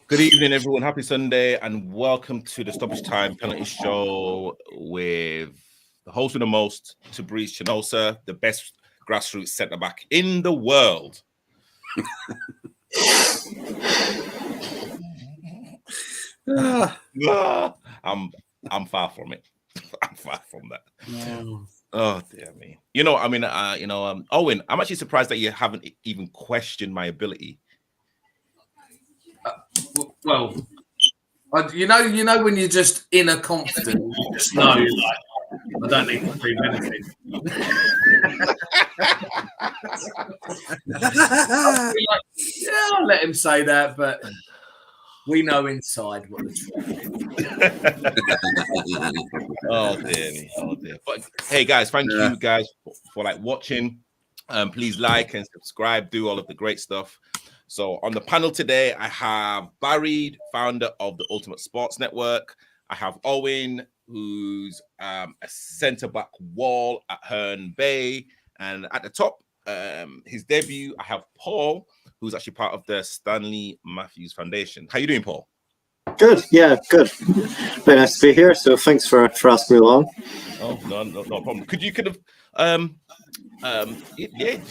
Good evening, everyone. Happy Sunday, and welcome to the Stoppage Time Penalty Show with the host with the most, Tabriz Chinosa, the best grassroots centre back in the world. I'm far from it. I'm far from that. No. Oh dear me. Owen, I'm actually surprised that you haven't even questioned my ability. Well, you know when you're just inner confident, you just know, like, I don't need to prove anything. I'll let him say that, but we know inside what the truth is. Oh dear. But hey guys, thank you guys for watching. Please like and subscribe, do all of the great stuff. So on the panel today, I have Barry, founder of the Ultimate Sports Network. I have Owen, who's a centre-back wall at Herne Bay. And at the top, his debut, I have Paul, who's actually part of the Stanley Matthews Foundation. How you doing, Paul? Good, yeah, good. Very nice to be here. So thanks for asking me along. Oh, no problem. Could you just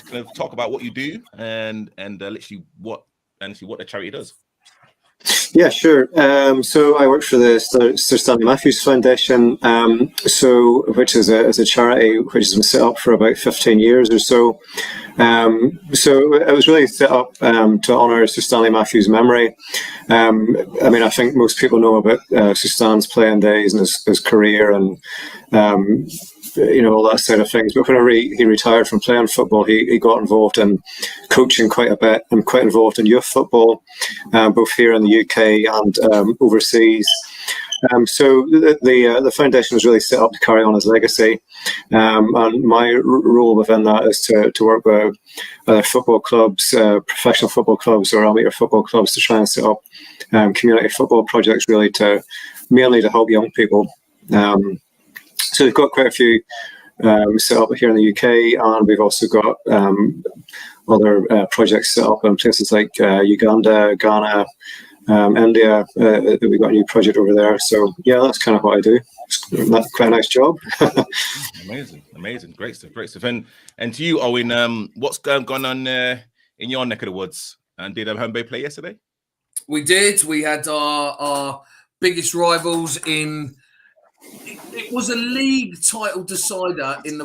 kind of talk about what you do and literally what the charity does? Yeah, sure. So I work for the Sir Stanley Matthews Foundation, which is a charity which has been set up for about 15 years or so. So it was really set up to honour Sir Stanley Matthews' memory. I think most people know about Sir Stan's playing days and his career and all that side of things. But whenever he retired from playing football, he got involved in coaching quite a bit and quite involved in youth football, both here in the UK and overseas. So the foundation was really set up to carry on his legacy, and my role within that is to work with football clubs, professional football clubs or amateur football clubs to try and set up community football projects, really mainly to help young people. So we've got quite a few set up here in the UK, and we've also got other projects set up in places like Uganda, Ghana, India. We've got a new project over there. So yeah, that's kind of what I do. It's quite a nice job. Amazing, great stuff. And to you, Owen, what's going on in your neck of the woods? And did Herne Bay play yesterday? We did. We had our biggest rivals in. It was a league title decider in the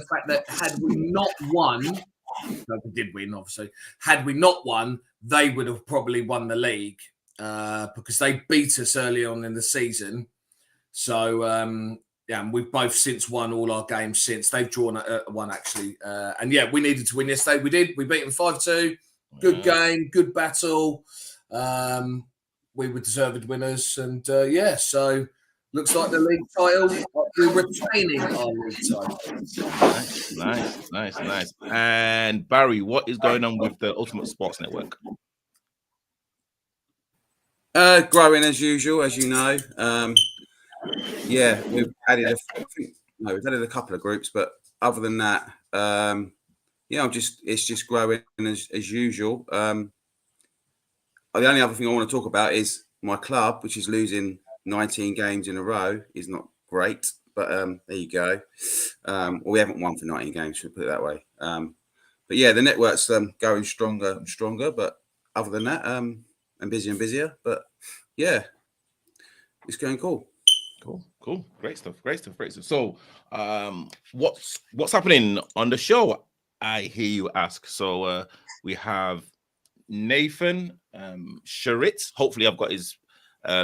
fact that had we not won, no, we did win, obviously. Had we not won, they would have probably won the league because they beat us early on in the season. So, and we've both since won all our games since. They've drawn one, actually. And, yeah, we needed to win yesterday. We did. We beat them 5-2. Good game, good battle. We were deserved winners. And, so... Looks like the league title. We're retaining our league title. Nice. And Barry, what is going on with the Ultimate Sports Network? Growing as usual, as you know. We've added a couple of groups, but other than that, it's just growing as usual. The only other thing I want to talk about is my club, which is losing 19 games in a row, is not great, but there you go. We haven't won for 19 games, should we put it that way. But yeah, the network's going stronger and stronger, but other than that, I'm busier and busier, but yeah, it's going cool. Cool. Great stuff. So what's happening on the show, I hear you ask? So we have Nathan Sherratt. Hopefully I've got his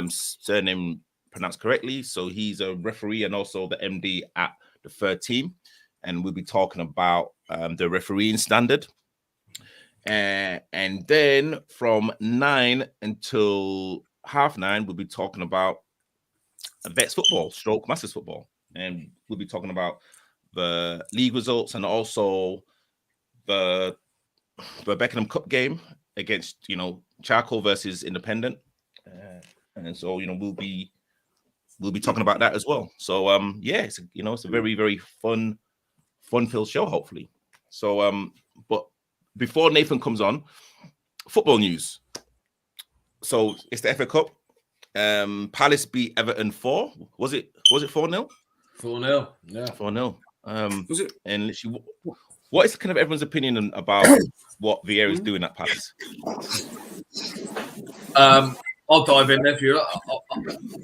surname pronounced correctly. So he's a referee and also the MD at the third team, and we'll be talking about the refereeing standard. And then from 9 until 9:30, we'll be talking about Vets football, Masters football, and we'll be talking about the league results and also the Beckenham Cup game against Charcoal versus Independent. And so, we'll be talking about that as well. So, it's a very, very fun-filled show, hopefully. So, but before Nathan comes on, football news. So it's the FA Cup. Palace beat Everton 4. Was it 4-0? 4-0. Yeah. 4-0. Was it? And literally, what is kind of everyone's opinion about what Vieira is doing at Palace? I'll dive in there if you.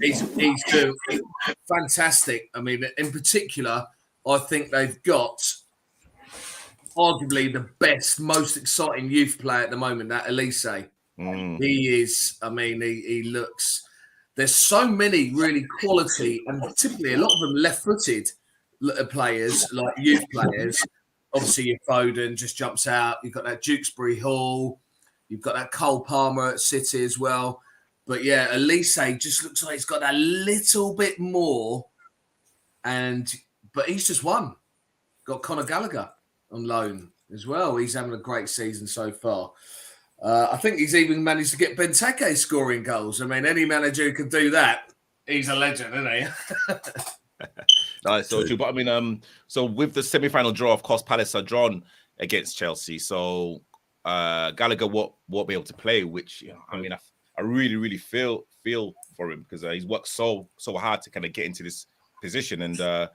He's doing fantastic. I mean, in particular, I think they've got arguably the best, most exciting youth player at the moment, that Elise. He is. I mean, he looks. There's so many really quality, and typically a lot of them left-footed players, like youth players. Obviously, your Foden just jumps out. You've got that Dewsbury Hall. You've got that Cole Palmer at City as well. But yeah, Elise just looks like he's got that little bit more. But he's just won. Got Conor Gallagher on loan as well. He's having a great season so far. I think he's even managed to get Benteke scoring goals. I mean, any manager who can do that, he's a legend, isn't he? That's so true. But I mean, so with the semi-final draw, of course, Palace are drawn against Chelsea. So Gallagher won't be able to play, which I mean, I really, really feel for him because he's worked so hard to kind of get into this position, and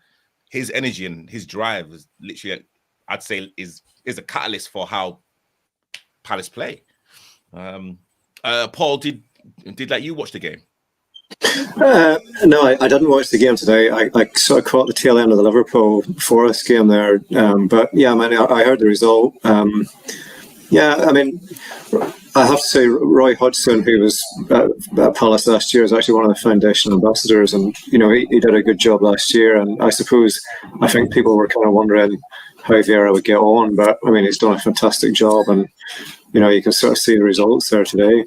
his energy and his drive is literally, I'd say, is a catalyst for how Palace play. Paul, did like you watch the game? No, I didn't watch the game today. I sort of caught the tail end of the Liverpool Forest game there. But yeah, I mean, I heard the result. Yeah, I mean, I have to say, Roy Hodgson, who was at Palace last year, is actually one of the foundation ambassadors, and he did a good job last year. And I think people were kind of wondering how Vieira would get on, but I mean, he's done a fantastic job, and you can sort of see the results there today.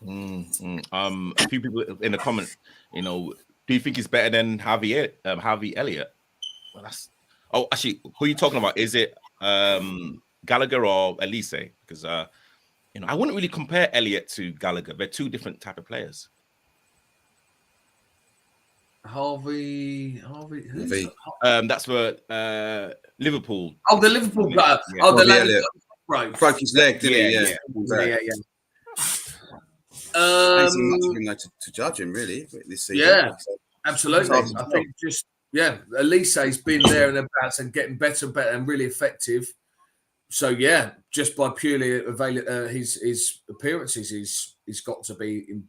A few people in the comment, do you think he's better than Harvey Elliott? Well, actually, who are you talking about? Is it Gallagher or Elise? Because I wouldn't really compare Elliott to Gallagher. They're two different type of players. Harvey. That's for Liverpool. Oh, the Liverpool player. Yeah. Oh, the lad broke his leg, didn't he? Yeah. I haven't seen much of him to judge him really this season. Yeah, absolutely. I think Elise's been there and about and getting better and better and really effective. So yeah, just by purely his appearances, he's got to be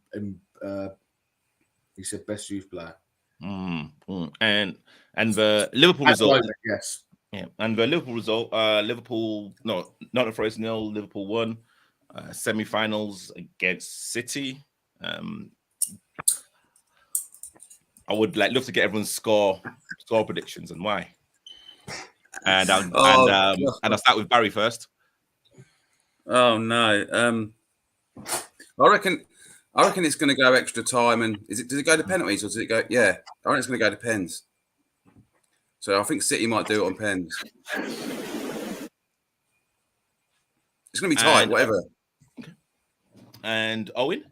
he said best youth player. And the Liverpool result, yes. Yeah, and the Liverpool result, Liverpool, no, not the Forest 0, Liverpool won. Semi-finals against City. I would love to get everyone's score predictions and why. And I'll start with Barry first. Oh no! I reckon it's going to go extra time. And does it go to penalties or does it go? Yeah, I reckon it's going to go to pens. So I think City might do it on pens. It's going to be tight, whatever. And Owen?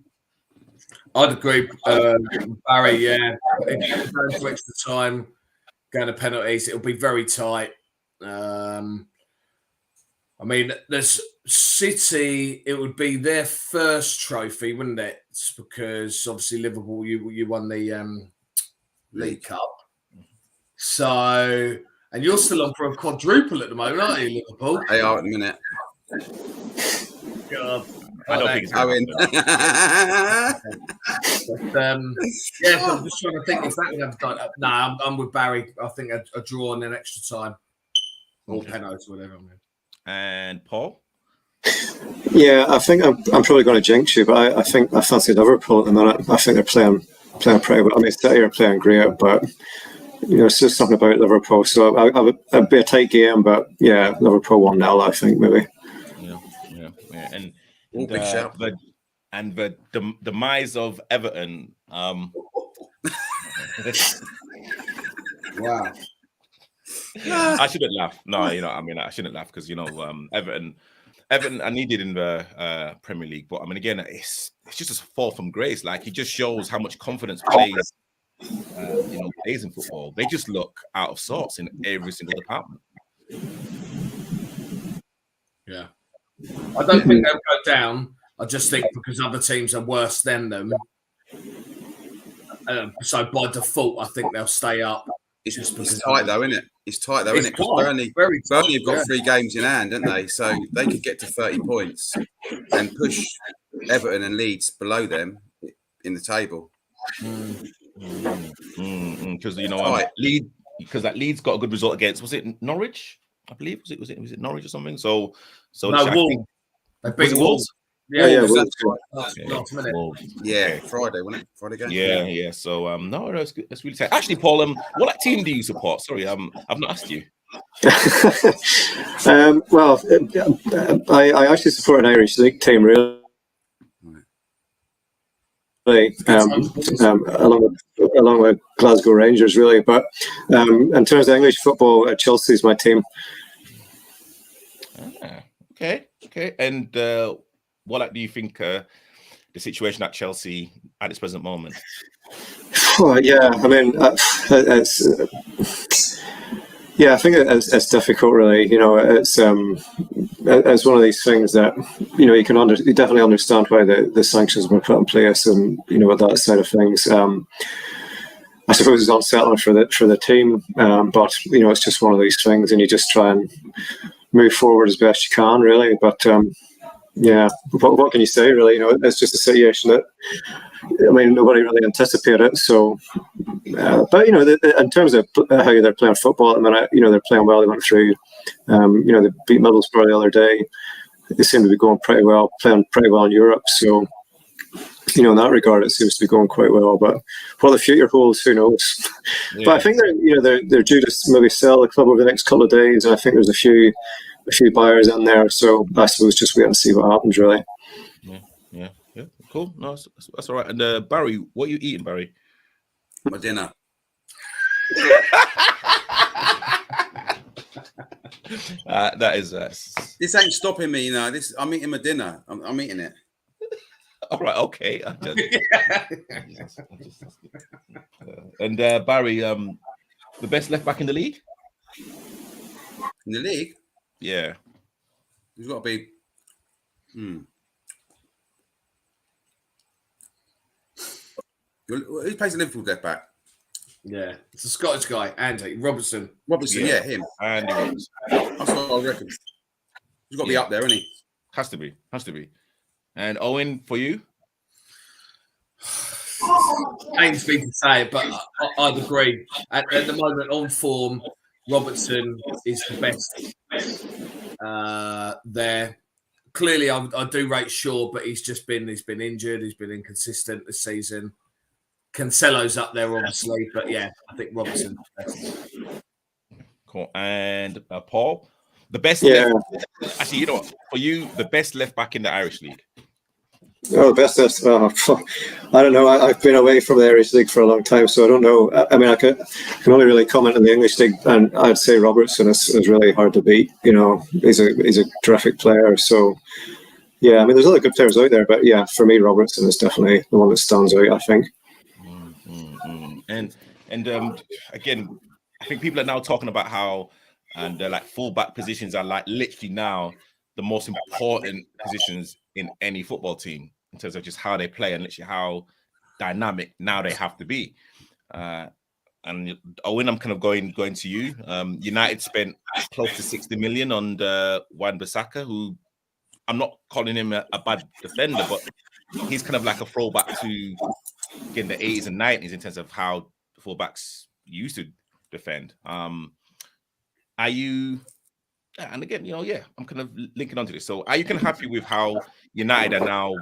I'd agree. Barry, yeah. If you go for extra time, going to penalties, it'll be very tight. I mean, there's City, it would be their first trophy, wouldn't it? It's because obviously Liverpool, you won the League Cup. So, and you're still on for a quadruple at the moment, aren't you, Liverpool? They are at the minute. God. I don't think it's going yeah, so I'm just trying to think if that would have done. No, I'm with Barry. I think a draw and an extra time, or penalties, whatever. And Paul? Yeah, I think I'm probably going to jinx you, but I think I fancy Liverpool at the minute. I think they're playing pretty well. I mean, City are playing great, but it's just something about Liverpool. So it'd be a tight game, but yeah, Liverpool 1-0, I think maybe. Yeah. And big shout. And the demise of Everton. Wow. I shouldn't laugh. No, I shouldn't laugh because Everton are needed in the Premier League, but I mean, again, it's just a fall from grace. Like, it just shows how much confidence plays in football. They just look out of sorts in every single department. Yeah, I don't think they'll go down. I just think because other teams are worse than them, so by default, I think they'll stay up. It's tight though, isn't it? It's tight though, It's isn't it? Because tight, Burnley have got 3 games in hand, haven't they? So they could get to 30 points and push Everton and Leeds below them in the table. Because Leeds, because that Leeds got a good result against, was it Norwich? I believe was it Norwich or something? So no, Wolves. They beat Wolves. Yeah, Wolves. Wolves. Wolves. Yeah, Friday, wasn't it? Friday game. Yeah. So no, that's really tight. Actually, Paul, what team do you support? Sorry, I've not asked you. Well, I actually support an Irish league team, really. Along with Glasgow Rangers, really. But in terms of English football, Chelsea's my team. Okay. And what do you think the situation at Chelsea at its present moment? Yeah, I mean, I think it's difficult, really. It's one of these things that you definitely understand why the sanctions were put in place, and with that side of things. I suppose it's unsettling for the team, but it's just one of these things, and you just try and move forward as best you can, really. But what can you say, really? It's just a situation that nobody really anticipated. So, but in terms of how they're playing football at the minute, they're playing well. They went through, they beat Middlesbrough the other day. They seem to be going pretty well, playing pretty well in Europe. So, in that regard, it seems to be going quite well. But what the future holds, who knows? Yeah. But I think they're due to maybe sell the club over the next couple of days, and I think there's a few buyers in there. So I suppose just wait and see what happens, really. Yeah. Cool. No, that's all right. And Barry, what are you eating, Barry? My dinner. That is. This ain't stopping me, I'm eating my dinner. I'm eating it. All right. Okay. And Barry, the best left back in the league? In the league? Yeah. He's got to be. Who plays the Liverpool left back? Yeah, it's a Scottish guy, Andy Robertson. Yeah, him. Andy Robertson. That's what I reckon. He's got to be up there, isn't he? Has to be. And Owen, for you? Pains me to say it, but I'd agree. At the moment, on form, Robertson is the best there. Clearly, I do rate Shaw, but he's been injured. He's been inconsistent this season. Cancelo's up there, obviously, but yeah, I think Robertson's the best. Cool. And Paul, the best. Actually, for you, the best left back in the Irish league. Oh, the best. I don't know. I've been away from the Irish league for a long time, so I don't know. I can only really comment on the English league, and I'd say Robertson is really hard to beat. He's a terrific player. So, yeah, there's other good players out there, but yeah, for me, Robertson is definitely the one that stands out, I think. And again, I think people are now talking about how like fullback positions are like literally now the most important positions in any football team in terms of just how they play and literally how dynamic now they have to be. And Owen, I'm kind of going to you. United spent close to 60 million on Wan-Bissaka, who I'm not calling him a bad defender, but he's kind of like a throwback to again the 80s and 90s in terms of how fullbacks used to defend. Are you? And again, I'm kind of linking onto this. So, are you kind of happy with how United are now,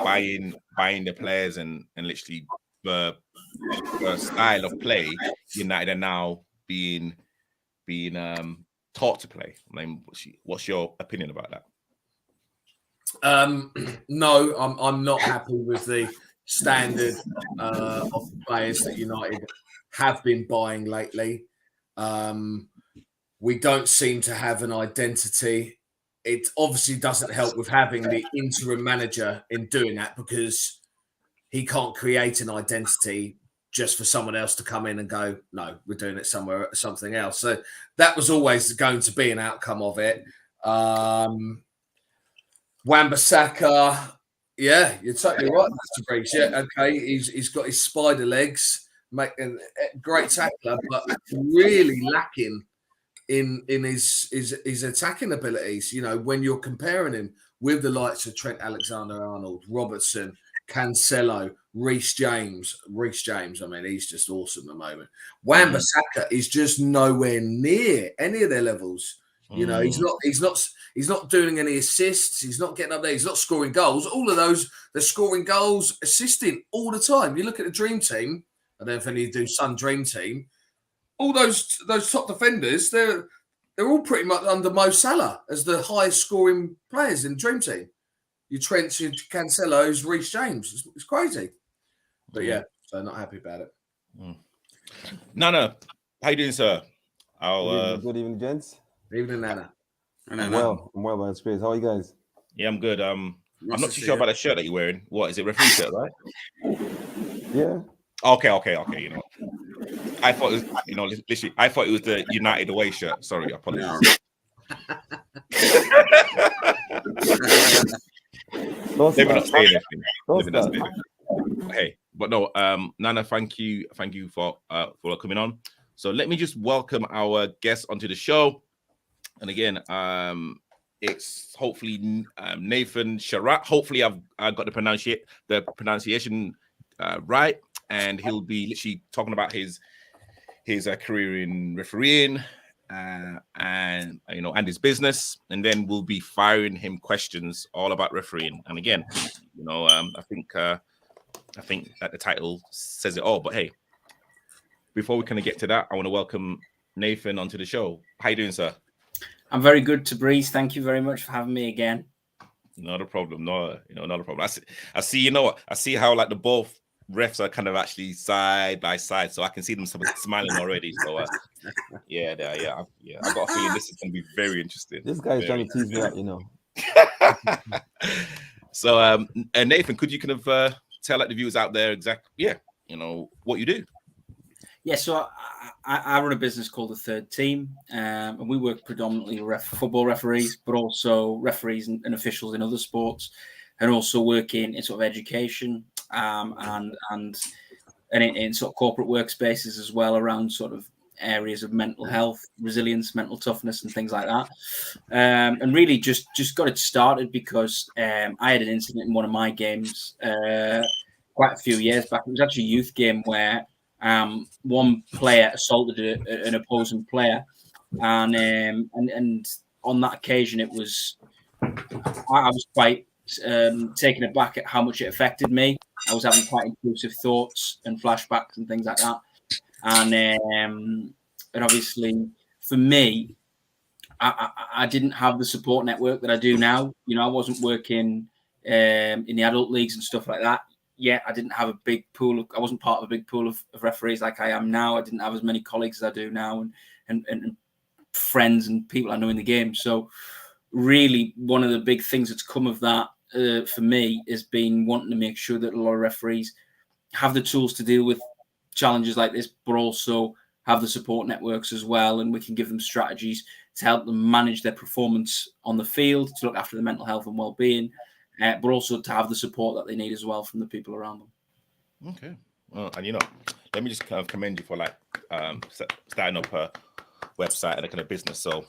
buying their players and literally the style of play United are now being taught to play? What's your opinion about that? No, I'm not happy with the standard of the players that United have been buying lately. We don't seem to have an identity. It obviously doesn't help with having the interim manager in doing that, because he can't create an identity just for someone else to come in and go, no, we're doing it something else. So that was always going to be an outcome of it. Wan-Bissaka, Yeah, you're totally right, Mr. Briggs. Yeah, okay. He's got his spider legs, making a great tackler, but really lacking in his attacking abilities. You know, when you're comparing him with the likes of Trent Alexander-Arnold, Robertson, Cancelo, Reece James. I mean, he's just awesome at the moment. Wan-Bissaka is just nowhere near any of their levels. You know, he's not doing any assists. He's not getting up there. He's not scoring goals. All of those, they're scoring goals, assisting all the time. You look at the dream team. I don't know if any of you do Sun Dream Team. All those top defenders, they're all pretty much under Mo Salah as the highest scoring players in the dream team. Your Trent, your Cancelo's, Reece James. It's crazy. But yeah, so not happy about it. Nana, how you doing, sir? Good evening, gents. Evening, Nana. I'm well by the space. How are you guys? Yeah, I'm good. I'm not too sure about the shirt that you're wearing. What is it? Referee shirt, right? Yeah. Okay. You know, I thought it was, you know, literally, I thought it was the United away shirt. Sorry, apologies. Let me not say anything. Hey, but no, Nana, thank you for coming on. So let me just welcome our guest onto the show. And again, it's hopefully Nathan Sherratt. Hopefully, I've got the pronunciation right, and he'll be literally talking about his career in refereeing and you know, and his business, and then we'll be firing him questions all about refereeing. And again, you know, I think that the title says it all. But hey, before we kind of get to that, I want to welcome Nathan onto the show. How you doing, sir? I'm very good, to Breeze. Thank you very much for having me again. Not a problem. No, not a problem. I see. You know what? I see how like the both refs are kind of actually side by side, so I can see them smiling already. So yeah. I got a feeling this is going to be very interesting. This guy's trying to tease me out, you know. So, Nathan, could you kind of tell like the viewers out there exactly, you know, what you do? Yeah, so I run a business called The Third Team, and we work predominantly with football referees, but also referees and officials in other sports, and also work in sort of education and in sort of corporate workspaces as well, around sort of areas of mental health, resilience, mental toughness, and things like that. And really just got it started because I had an incident in one of my games quite a few years back. It was actually a youth game where one player assaulted an opposing player, and on that occasion, I was quite taken aback at how much it affected me. I was having quite intrusive thoughts and flashbacks and things like that, and obviously for me, I didn't have the support network that I do now. You know, I wasn't working in the adult leagues and stuff like that. Yeah, I didn't have a big pool. I wasn't part of a big pool of referees like I am now. I didn't have as many colleagues as I do now, and friends and people I know in the game. So really, one of the big things that's come of that for me has been wanting to make sure that a lot of referees have the tools to deal with challenges like this, but also have the support networks as well, and we can give them strategies to help them manage their performance on the field, to look after their mental health and well-being, but also to have the support that they need as well from the people around them. Okay. Well, and you know, let me just kind of commend you for like starting up a website and a kind of business. So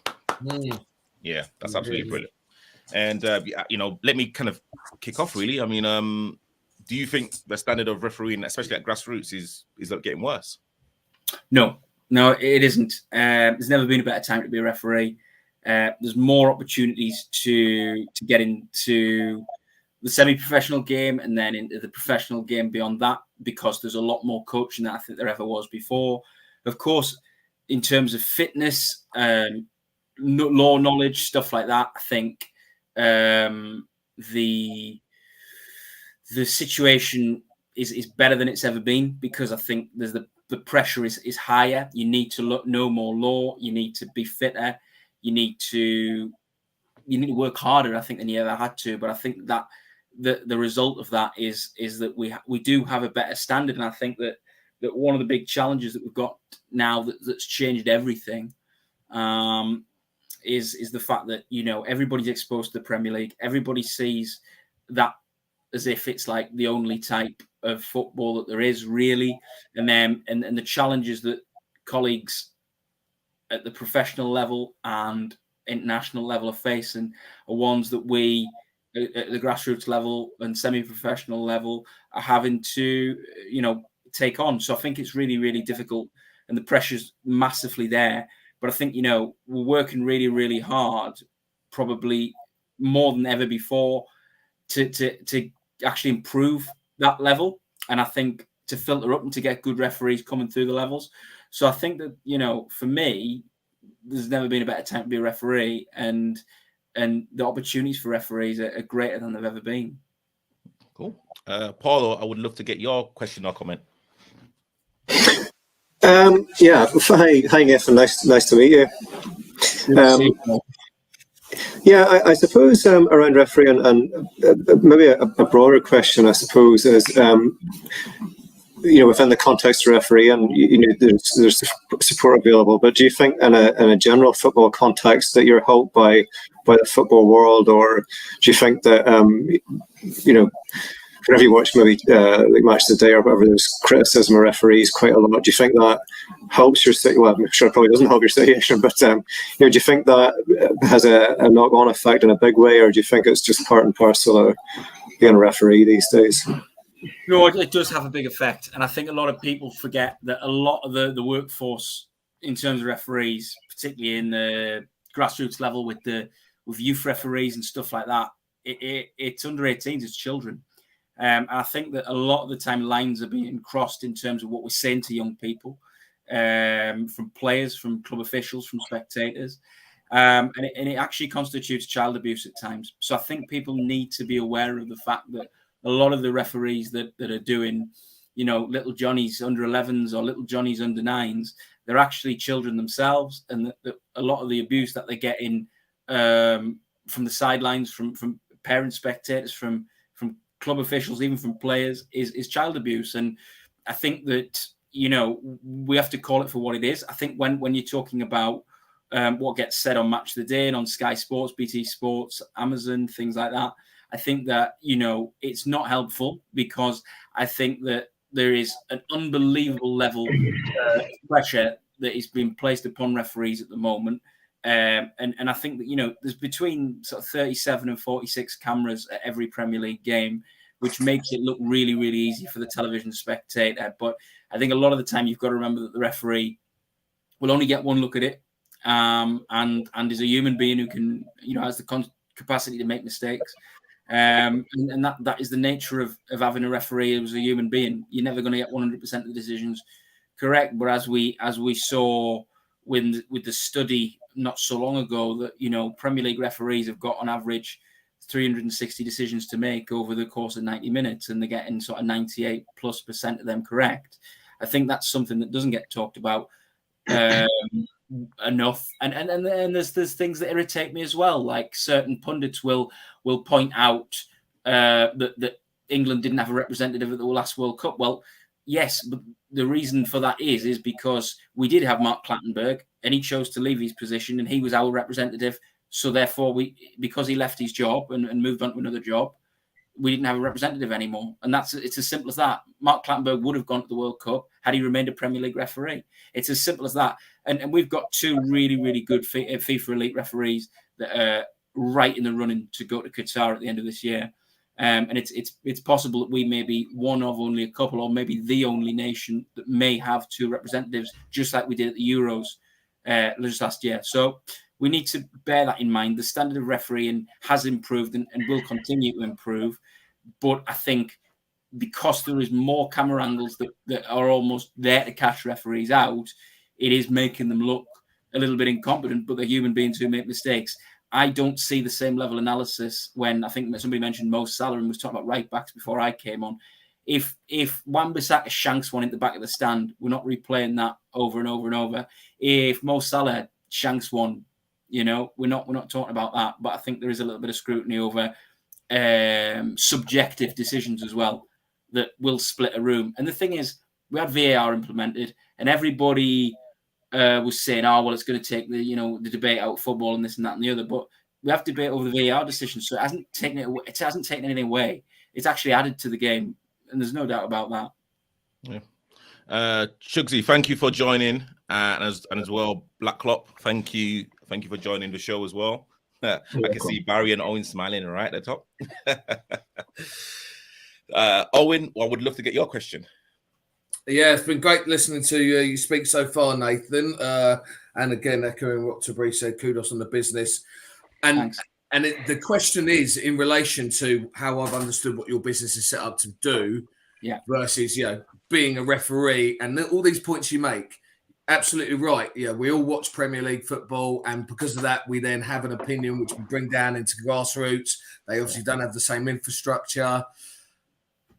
yeah, that's absolutely brilliant. And you know, let me kind of kick off really. I mean, do you think the standard of refereeing, especially at grassroots, is getting worse? No, it isn't. There's never been a better time to be a referee. There's more opportunities to get into the semi-professional game and then into the professional game beyond that, because there's a lot more coaching than I think there ever was before. Of course, in terms of fitness, law knowledge, stuff like that, I think the situation is better than it's ever been, because I think there's the pressure is higher. You need to know more law. You need to be fitter. You need to work harder, I think, than you ever had to. But I think that the result of that is that we do have a better standard. And I think that one of the big challenges that we've got now that's changed everything is the fact that, you know, everybody's exposed to the Premier League. Everybody sees that as if it's like the only type of football that there is, really. And then and the challenges that colleagues at the professional level and international level are facing are ones that we at the grassroots level and semi-professional level are having to, take on. So I think it's really, really difficult, and the pressure's massively there. But I think, we're working really, really hard, probably more than ever before, to actually improve that level. And I think to filter up and to get good referees coming through the levels. So I think that, for me, there's never been a better time to be a referee, and the opportunities for referees are greater than they've ever been. Cool. Paulo, I would love to get your question or comment. Hi, Nathan. Nice to meet you. I suppose around refereeing, and maybe a broader question, I suppose, is within the context of refereeing, there's support available. But do you think in a general football context that you're helped by the football world, or do you think that whenever you watch maybe like Match of the Day or whatever, there's criticism of referees quite a lot? Do you think that helps your situation? Well, I'm sure it probably doesn't help your situation, but do you think that has a knock-on effect in a big way, or do you think it's just part and parcel of being a referee these days? No, it does have a big effect, and I think a lot of people forget that a lot of the workforce in terms of referees, particularly in the grassroots level with youth referees and stuff like that, it's under 18s, it's children. And I think that a lot of the time lines are being crossed in terms of what we're saying to young people, from players, from club officials, from spectators. And it actually constitutes child abuse at times. So I think people need to be aware of the fact that a lot of the referees that are doing, little Johnnies under 11s or little Johnnies under 9s, they're actually children themselves. And that a lot of the abuse that they're getting from the sidelines, from parent spectators, from club officials, even from players, is child abuse. And I think that, we have to call it for what it is. I think when you're talking about what gets said on Match of the Day and on Sky Sports, BT Sports, Amazon, things like that, I think that, it's not helpful, because I think that there is an unbelievable level of pressure that is being placed upon referees at the moment. And I think that, there's between sort of 37 and 46 cameras at every Premier League game, which makes it look really, really easy for the television spectator. But I think a lot of the time you've got to remember that the referee will only get one look at it, and is a human being who can, has the capacity to make mistakes. And that is the nature of having a referee who's a human being. You're never going to get 100% of the decisions correct. But as we saw with the study not so long ago, that Premier League referees have got on average 360 decisions to make over the course of 90 minutes, and they're getting sort of 98+% of them correct. I think that's something that doesn't get talked about enough. And there's things that irritate me as well. Like certain pundits will point out that England didn't have a representative at the last World Cup. Well, yes, but the reason for that is because we did have Mark Clattenburg, and he chose to leave his position, and he was our representative. So therefore, because he left his job and moved on to another job, we didn't have a representative anymore. And it's as simple as that. Mark Clattenburg would have gone to the World Cup had he remained a Premier League referee. It's as simple as that. And we've got two really, really good FIFA elite referees that are right in the running to go to Qatar at the end of this year. And it's possible that we may be one of only a couple, or maybe the only nation that may have two representatives, just like we did at the Euros just last year. So we need to bear that in mind. The standard of refereeing has improved and will continue to improve. But I think because there is more camera angles that are almost there to catch referees out, it is making them look a little bit incompetent, but they're human beings who make mistakes. I don't see the same level of analysis when I think somebody mentioned Mo Salah and was talking about right backs before I came on. If Wan-Bissaka shanks one in the back of the stand, we're not replaying that over and over and over. If Mo Salah shanks one, we're not talking about that. But I think there is a little bit of scrutiny over subjective decisions as well that will split a room. And the thing is, we had VAR implemented, and everybody was saying, "Oh, well, it's going to take the debate out of football and this and that and the other." But we have debate over the VAR decision, so it hasn't taken anything away. it's actually added to the game, and there's no doubt about that. Yeah. Shugsy, thank you for joining, and as well, Black Clop, thank you for joining the show as well. I can see Barry and Owen smiling right at the top. Owen, I would love to get your question. Yeah, it's been great listening to you speak so far, Nathan. And again, echoing what Tabri said, kudos on the business. And Thanks. and the question is in relation to how I've understood what your business is set up to do, versus being a referee and all these points you make. Absolutely right. Yeah, we all watch Premier League football, and because of that, we then have an opinion which we bring down into grassroots. They obviously don't have the same infrastructure.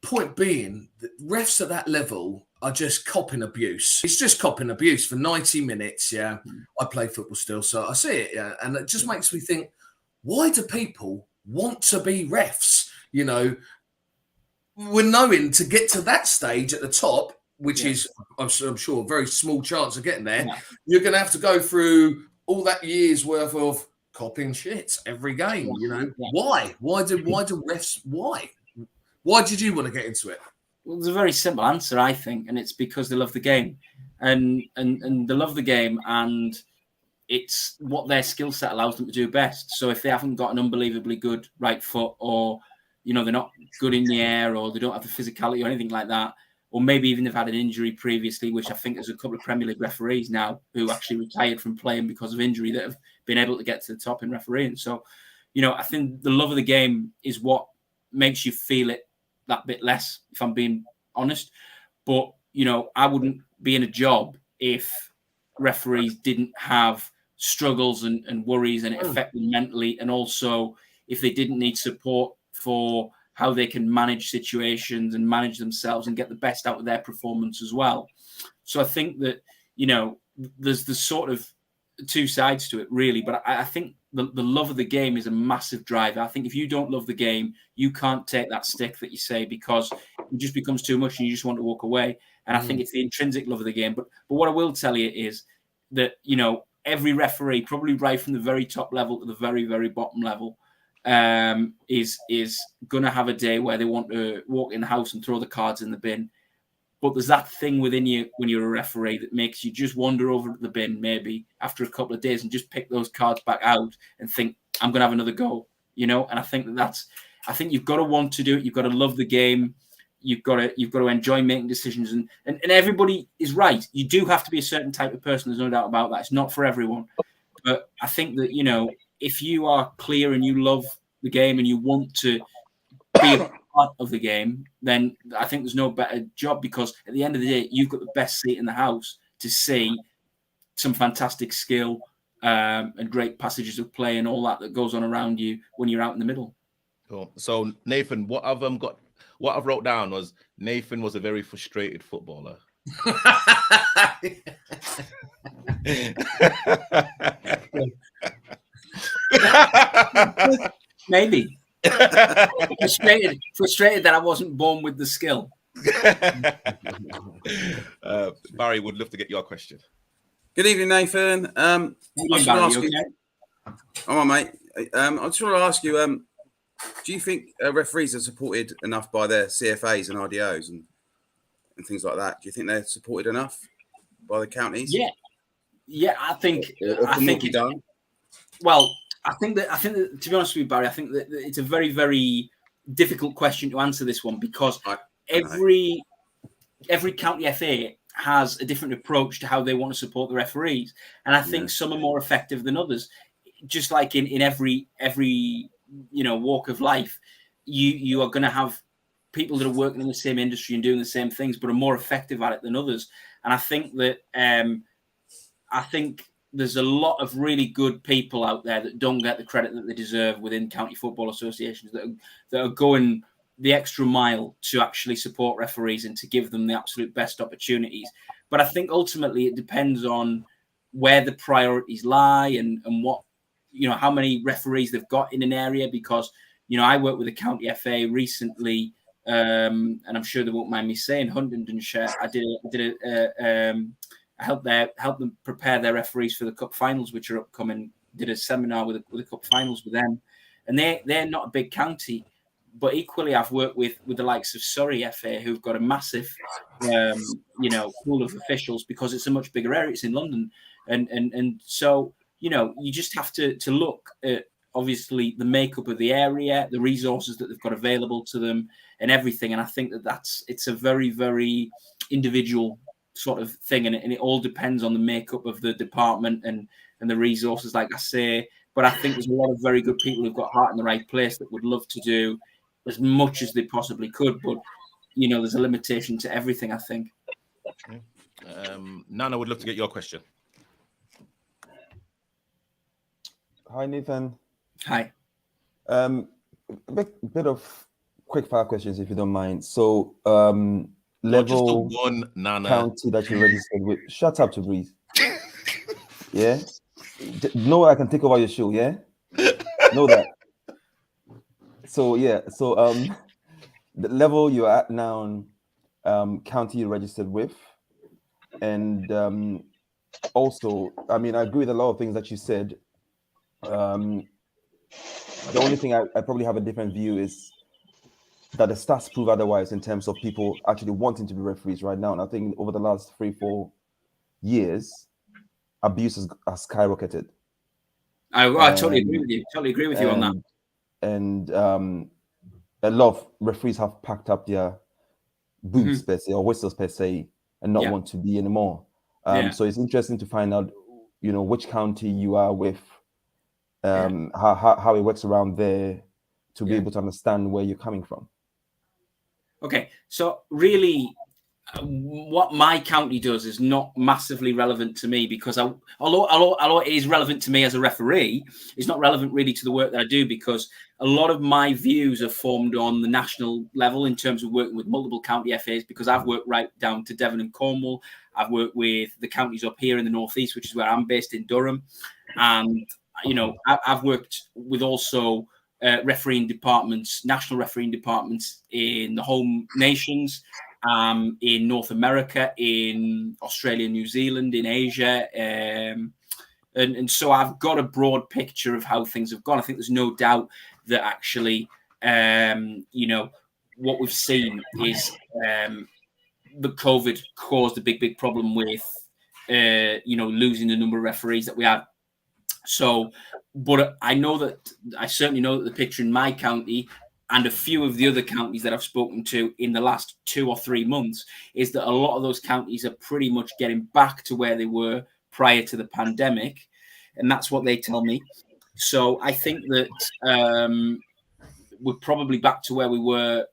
Point being, that refs at that level are just copping abuse. It's just copping abuse for 90 minutes. Yeah, I play football still, so I see it. Yeah, and it just makes me think, why do people want to be refs? We're knowing to get to that stage at the top, which is, I'm sure, a very small chance of getting there. Yeah. You're going to have to go through all that year's worth of copying shit every game. Why? Why do refs? Why did you want to get into it? Well, there's a very simple answer, I think, and it's because they love the game, and they love the game, and it's what their skill set allows them to do best. So if they haven't got an unbelievably good right foot, or they're not good in the air, or they don't have the physicality or anything like that, or maybe even they've had an injury previously, which I think there's a couple of Premier League referees now who actually retired from playing because of injury that have been able to get to the top in refereeing. So, I think the love of the game is what makes you feel it that bit less, if I'm being honest. But, I wouldn't be in a job if referees didn't have struggles and worries, and it affected them mentally, and also if they didn't need support for how they can manage situations and manage themselves and get the best out of their performance as well. So I think that, there's the sort of two sides to it, really. But I think the love of the game is a massive driver. I think if you don't love the game, you can't take that stick that you say, because it just becomes too much and you just want to walk away. And I think it's the intrinsic love of the game. But what I will tell you is that, every referee, probably right from the very top level to the very, very bottom level, is going to have a day where they want to walk in the house and throw the cards in the bin. But there's that thing within you when you're a referee that makes you just wander over to the bin maybe after a couple of days and just pick those cards back out and think, I'm going to have another go, And I think I think you've got to want to do it. You've got to love the game. You've got to enjoy making decisions. And everybody is right. You do have to be a certain type of person. There's no doubt about that. It's not for everyone. But I think that, if you are clear and you love the game and you want to be a part of the game, then I think there's no better job, because at the end of the day, you've got the best seat in the house to see some fantastic skill and great passages of play and all that goes on around you when you're out in the middle. Cool. So Nathan, what I've wrote down was Nathan was a very frustrated footballer. Maybe. Frustrated that I wasn't born with the skill. Barry, would love to get your question. Good evening, Nathan. Barry, okay? All right, mate. I just want to ask you, do you think referees are supported enough by their CFAs and RDOs and things like that? Do you think they're supported enough by the counties? Yeah, I think done. Well, I think that to be honest with you, Barry, I think that it's a very, very difficult question to answer this one, because every county FA has a different approach to how they want to support the referees, and I think some are more effective than others. Just like in every walk of life, you are going to have people that are working in the same industry and doing the same things, but are more effective at it than others. And I think that there's a lot of really good people out there that don't get the credit that they deserve within county football associations that are going the extra mile to actually support referees and to give them the absolute best opportunities. But I think ultimately it depends on where the priorities lie and what, how many referees they've got in an area, because, I worked with a county FA recently, and I'm sure they won't mind me saying, Huntingdonshire. I helped them prepare their referees for the cup finals, which are upcoming. Did a seminar with the cup finals with them, and they're not a big county, But equally, I've worked with the likes of Surrey FA, who've got a massive, pool of officials because it's a much bigger area. It's in London, and so you just have to look at obviously the makeup of the area, the resources that they've got available to them, and everything. And I think it's a very, very individual sort of thing, and it all depends on the makeup of the department and the resources, like I say. But I think there's a lot of very good people who've got heart in the right place that would love to do as much as they possibly could. But there's a limitation to everything, I think. Nana would love to get your question. Hi, Nathan. Hi. A bit of quick fire questions, if you don't mind. So, level just one, Nana. County that you registered with. Shut up to breathe. Yeah. Know I can take over your show. Yeah. Know that. So yeah. So the level you're at now, county you registered with, and also, I mean, I agree with a lot of things that you said. The only thing I probably have a different view is that the stats prove otherwise in terms of people actually wanting to be referees right now. And I think over the last 3-4 years, abuse has skyrocketed. I totally agree with you. Totally agree with you on that. And a lot of referees have packed up their boots per se, or whistles per se, and not want to be anymore. So it's interesting to find out, which county you are with, how it works around there, to be able to understand where you're coming from. Okay, so really, what my county does is not massively relevant to me, because although it is relevant to me as a referee, it's not relevant really to the work that I do, because a lot of my views are formed on the national level in terms of working with multiple county FAs, because I've worked right down to Devon and Cornwall. I've worked with the counties up here in the northeast, which is where I'm based in Durham, and I've worked with also refereeing departments, national refereeing departments in the home nations, in North America, in Australia, New Zealand, in Asia. And so I've got a broad picture of how things have gone. I think there's no doubt that actually, what we've seen is the COVID caused a big problem with, losing the number of referees that we had. So, but I certainly know that the picture in my county and a few of the other counties that I've spoken to in the last 2 or 3 months is that a lot of those counties are pretty much getting back to where they were prior to the pandemic. And that's what they tell me. So I think that we're probably back to where we were,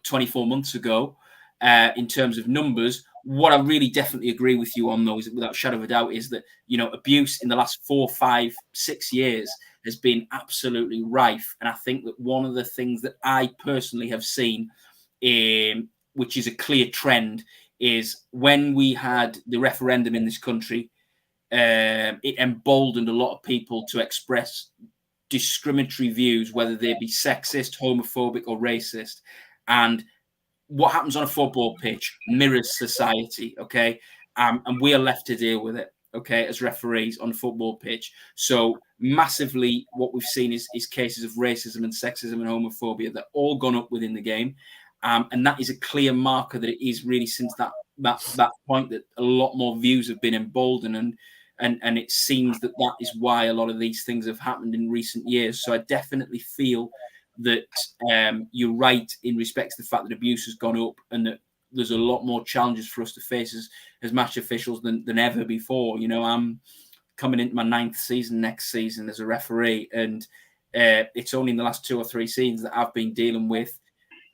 24 months ago in terms of numbers. What I really definitely agree with you on, though, is without shadow of a doubt, is that, abuse in the last 4, 5, 6 years has been absolutely rife. And I think that one of the things that I personally have seen, which is a clear trend, is when we had the referendum in this country, it emboldened a lot of people to express discriminatory views, whether they be sexist, homophobic, or racist. And what happens on a football pitch mirrors society, okay? And we are left to deal with it, okay, as referees on a football pitch. So massively what we've seen is cases of racism and sexism and homophobia that all gone up within the game. And that is a clear marker that it is really since that point that a lot more views have been emboldened, and it seems that is why a lot of these things have happened in recent years. So I definitely feel that you're right in respect to the fact that abuse has gone up, and that there's a lot more challenges for us to face as match officials than ever before. I'm coming into my 9th season next season as a referee, and it's only in the last 2 or 3 seasons that I've been dealing with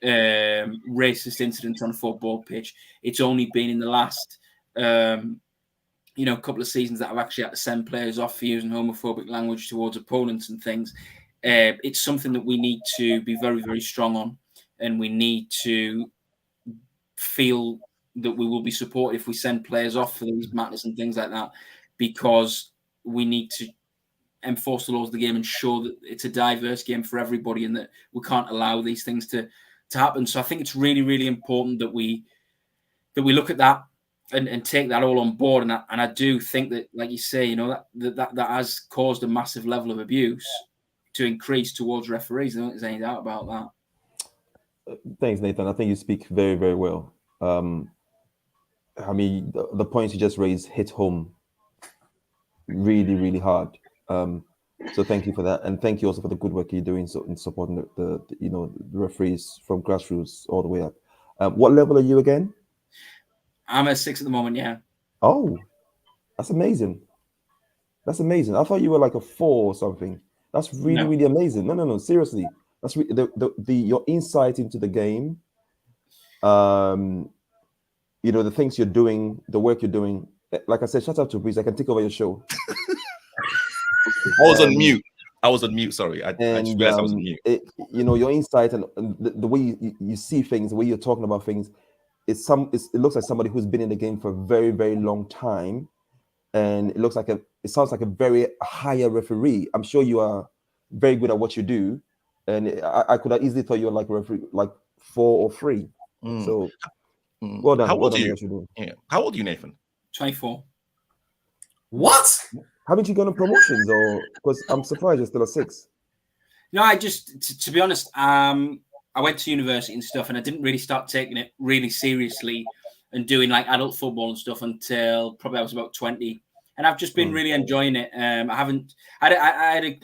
racist incidents on a football pitch. It's only been in the last couple of seasons that I've actually had to send players off for using homophobic language towards opponents and things. It's something that we need to be very, very strong on, and we need to feel that we will be supported if we send players off for these matters and things like that, because we need to enforce the laws of the game and show that it's a diverse game for everybody, and that we can't allow these things to happen. So I think it's really, really important that we look at that and take that all on board. And I do think that, like you say, that has caused a massive level of abuse to increase towards referees. I don't think there's any doubt about that. Thanks, Nathan. I think you speak very, very well. I mean, the points you just raised hit home really, really hard. So thank you for that, and thank you also for the good work you're doing in supporting the the referees from grassroots all the way up. What level are you again? I'm at 6 at the moment. Yeah. Oh, that's amazing. That's amazing. I thought you were like a 4 or something. That's really, No. really amazing. No. Seriously, that's the your insight into the game. The things you're doing, the work you're doing. Like I said, shout out to Breeze. I can take over your show. I was on mute. Sorry, I just realized I was on mute. Your insight and the way you see things, the way you're talking about things, it looks like somebody who's been in the game for a very, very long time, and it sounds like a very higher referee. I'm sure you are very good at what you do, and I could have easily thought you were like a referee, like 4 or 3. So well done. How old are you? What you're doing. Yeah. How old are you, Nathan? 24. What? Haven't you gone on promotions, or because I'm surprised you're still a 6? No, I just to be honest, I went to university and stuff, and I didn't really start taking it really seriously and doing like adult football and stuff until probably I was about 20. And I've just been really enjoying it. I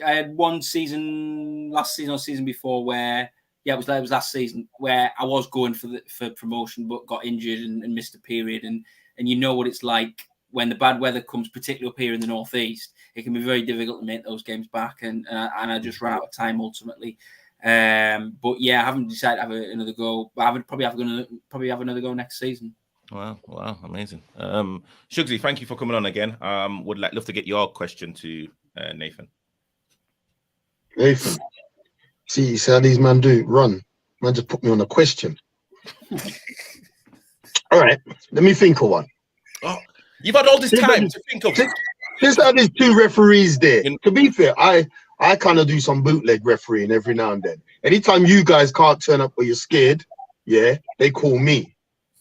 had one season, last season or season before, where it was last season where I was going for promotion, but got injured and missed a period. And you know what it's like when the bad weather comes, particularly up here in the northeast. It can be very difficult to make those games back, and I just ran out of time ultimately. But yeah, I haven't decided to have another go. But I would probably have another go next season. Wow, amazing. Shugsy, thank you for coming on again. Would love to get your question to Nathan. Nathan, see how these man do run. Man just put me on a question. All right, let me think of one. Oh, you've had all this time to think of. Since there's 2 referees there, to be fair, I kind of do some bootleg refereeing every now and then. Anytime you guys can't turn up or you're scared, yeah, they call me.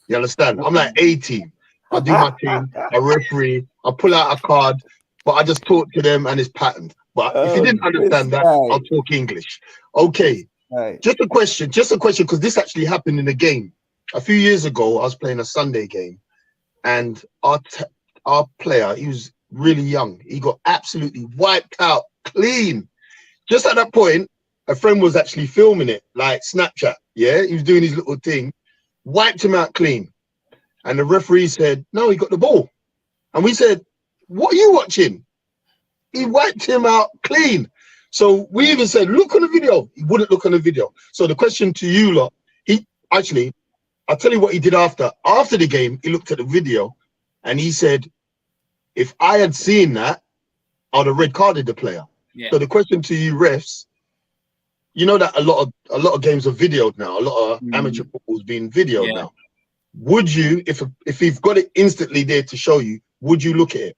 You understand? I'm like A-team. I do my thing, I referee, I pull out a card, but I just talk to them and it's patterned. But if you didn't understand that, I'll talk English. Okay. Right. Just a question, because this actually happened in a game. A few years ago, I was playing a Sunday game, and our player, he was really young. He got absolutely wiped out clean. Just at that point, a friend was actually filming it, like Snapchat. Yeah, he was doing his little thing, wiped him out clean. And the referee said, no, he got the ball. And we said, what are you watching? He wiped him out clean. So we even said, look on the video. He wouldn't look on the video. So the question to you lot, I'll tell you what he did after. After the game, he looked at the video and he said, if I had seen that, I'd have red carded the player. Yeah. So the question to you refs, you know that a lot of games are videoed now. A lot of amateur football is being videoed now. Would you, if you've got it instantly there to show you, would you look at it?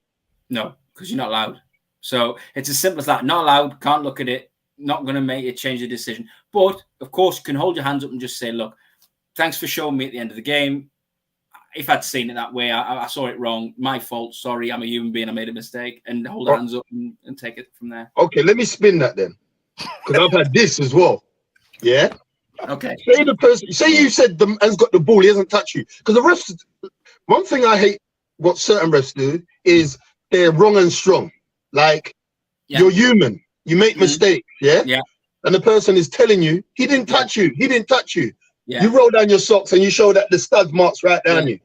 No, because you're not allowed. So it's as simple as that. Not allowed, can't look at it, not going to make it change the decision. But, of course, you can hold your hands up and just say, look, thanks for showing me at the end of the game. If I'd seen it that way, I saw it wrong. My fault. Sorry, I'm a human being. I made a mistake. And hold your hands up and take it from there. Okay, let me spin that then. Because I've had this as well. Yeah? Okay. Say you said the man's got the ball, he hasn't touched you. Because the refs, one thing I hate what certain refs do is they're wrong and strong. Like, you're human. You make mistakes, yeah? Yeah. And the person is telling you, he didn't touch you. He didn't touch you. Yeah. You roll down your socks and you show that the stud marks right down you.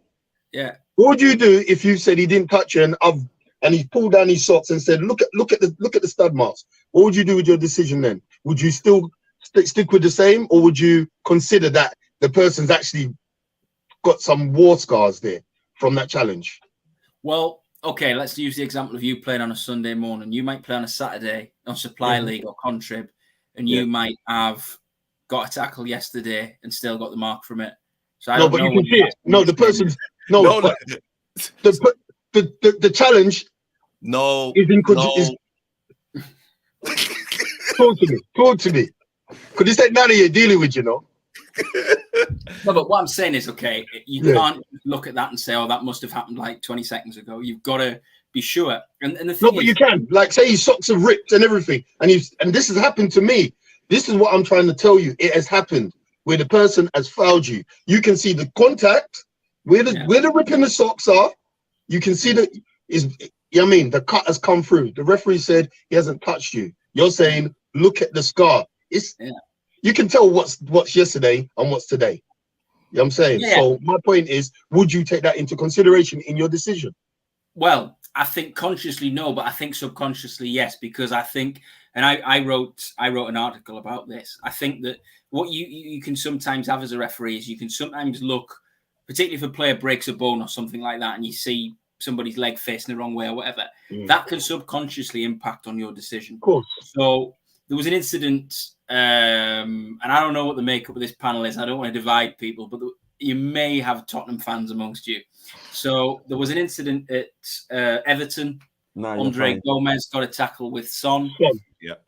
Yeah. What would you do if you said he didn't touch you and he pulled down his socks and said, look at the stud marks? What would you do with your decision then? Would you still stick with the same, or would you consider that the person's actually got some war scars there from that challenge? Well, okay, let's use the example of you playing on a Sunday morning. You might play on a Saturday on Supply League or Contrib, and you might have got a tackle yesterday and still got the mark from it. So I don't know, you can see it. No, the person's the challenge. No, is in Talk to me. Because this ain't none of you dealing with, you know. No, but what I'm saying is, okay, you can't look at that and say, oh, that must have happened like 20 seconds ago. You've got to be sure. And the thing but you can. Like, say his socks are ripped and everything. And this has happened to me. This is what I'm trying to tell you. It has happened where the person has fouled you. You can see the contact where the rip in the socks are. You can see that is. You know what I mean, the cut has come through. The referee said he hasn't touched you. You're saying, look at the scar. You can tell what's yesterday and what's today. You know what I'm saying? Yeah. So my point is, would you take that into consideration in your decision? Well, I think consciously no, but I think subconsciously yes, because I think, and I wrote an article about this. I think that what you can sometimes have as a referee is you can sometimes look, particularly if a player breaks a bone or something like that, and you see somebody's leg facing the wrong way or whatever, that can subconsciously impact on your decision. Of course. So there was an incident, and I don't know what the makeup of this panel is. I don't want to divide people, but you may have Tottenham fans amongst you. So there was an incident at Everton. Andre Gomez got a tackle with Son,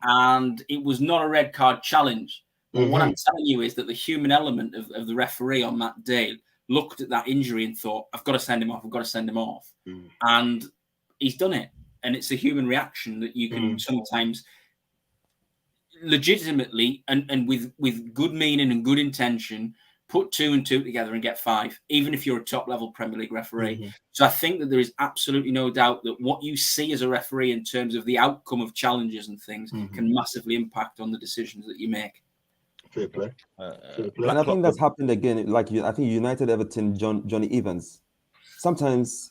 and it was not a red card challenge. But what I'm telling you is that the human element of the referee on that day looked at that injury and thought, I've got to send him off. I've got to send him off. And he's done it. And it's a human reaction that you can sometimes legitimately and with good meaning and good intention put 2 and 2 together and get 5, even if you're a top level Premier League referee. So I think that there is absolutely no doubt that what you see as a referee in terms of the outcome of challenges and things can massively impact on the decisions that you make. Fair play. And I think that's happened again. Like I think United, Everton, Johnny Evans. Sometimes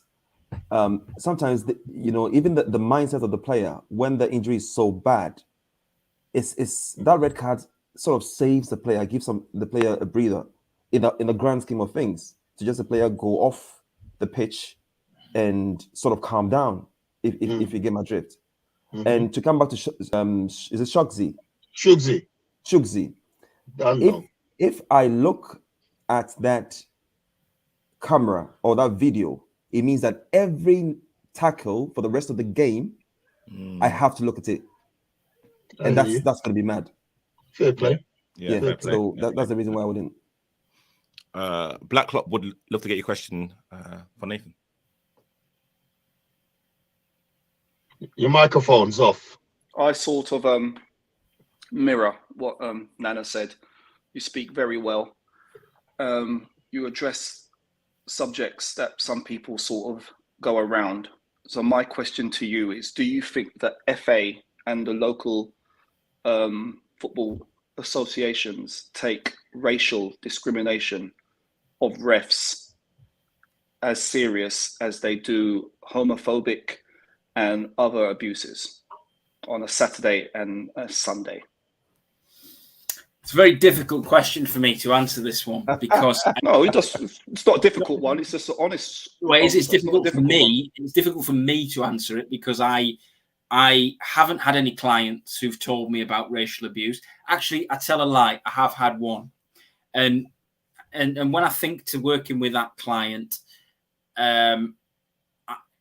even the mindset of the player when the injury is so bad, it's that red card sort of saves the player, gives the player a breather in the grand scheme of things. To just the player go off the pitch and sort of calm down, if you get my drift. And to come back to is it Shugsy? Shugsy. If I look at that camera or that video, it means that every tackle for the rest of the game, I have to look at it, and that's going to be mad. Fair play. Yeah. Fair play. So that's the reason why I wouldn't. Black Clock would love to get your question for Nathan. Your microphone's off. I sort of mirror what Nana said. You speak very well. You address subjects that some people sort of go around. So my question to you is, do you think that FA and the local football associations take racial discrimination of refs as serious as they do homophobic and other abuses on a Saturday and a Sunday? It's a very difficult question for me to answer this one because no, it's not a difficult one. It's just an honest. Well, it's difficult for me. It's difficult for me to answer it because I haven't had any clients who've told me about racial abuse. Actually, I tell a lie. I have had one, and when I think to working with that client,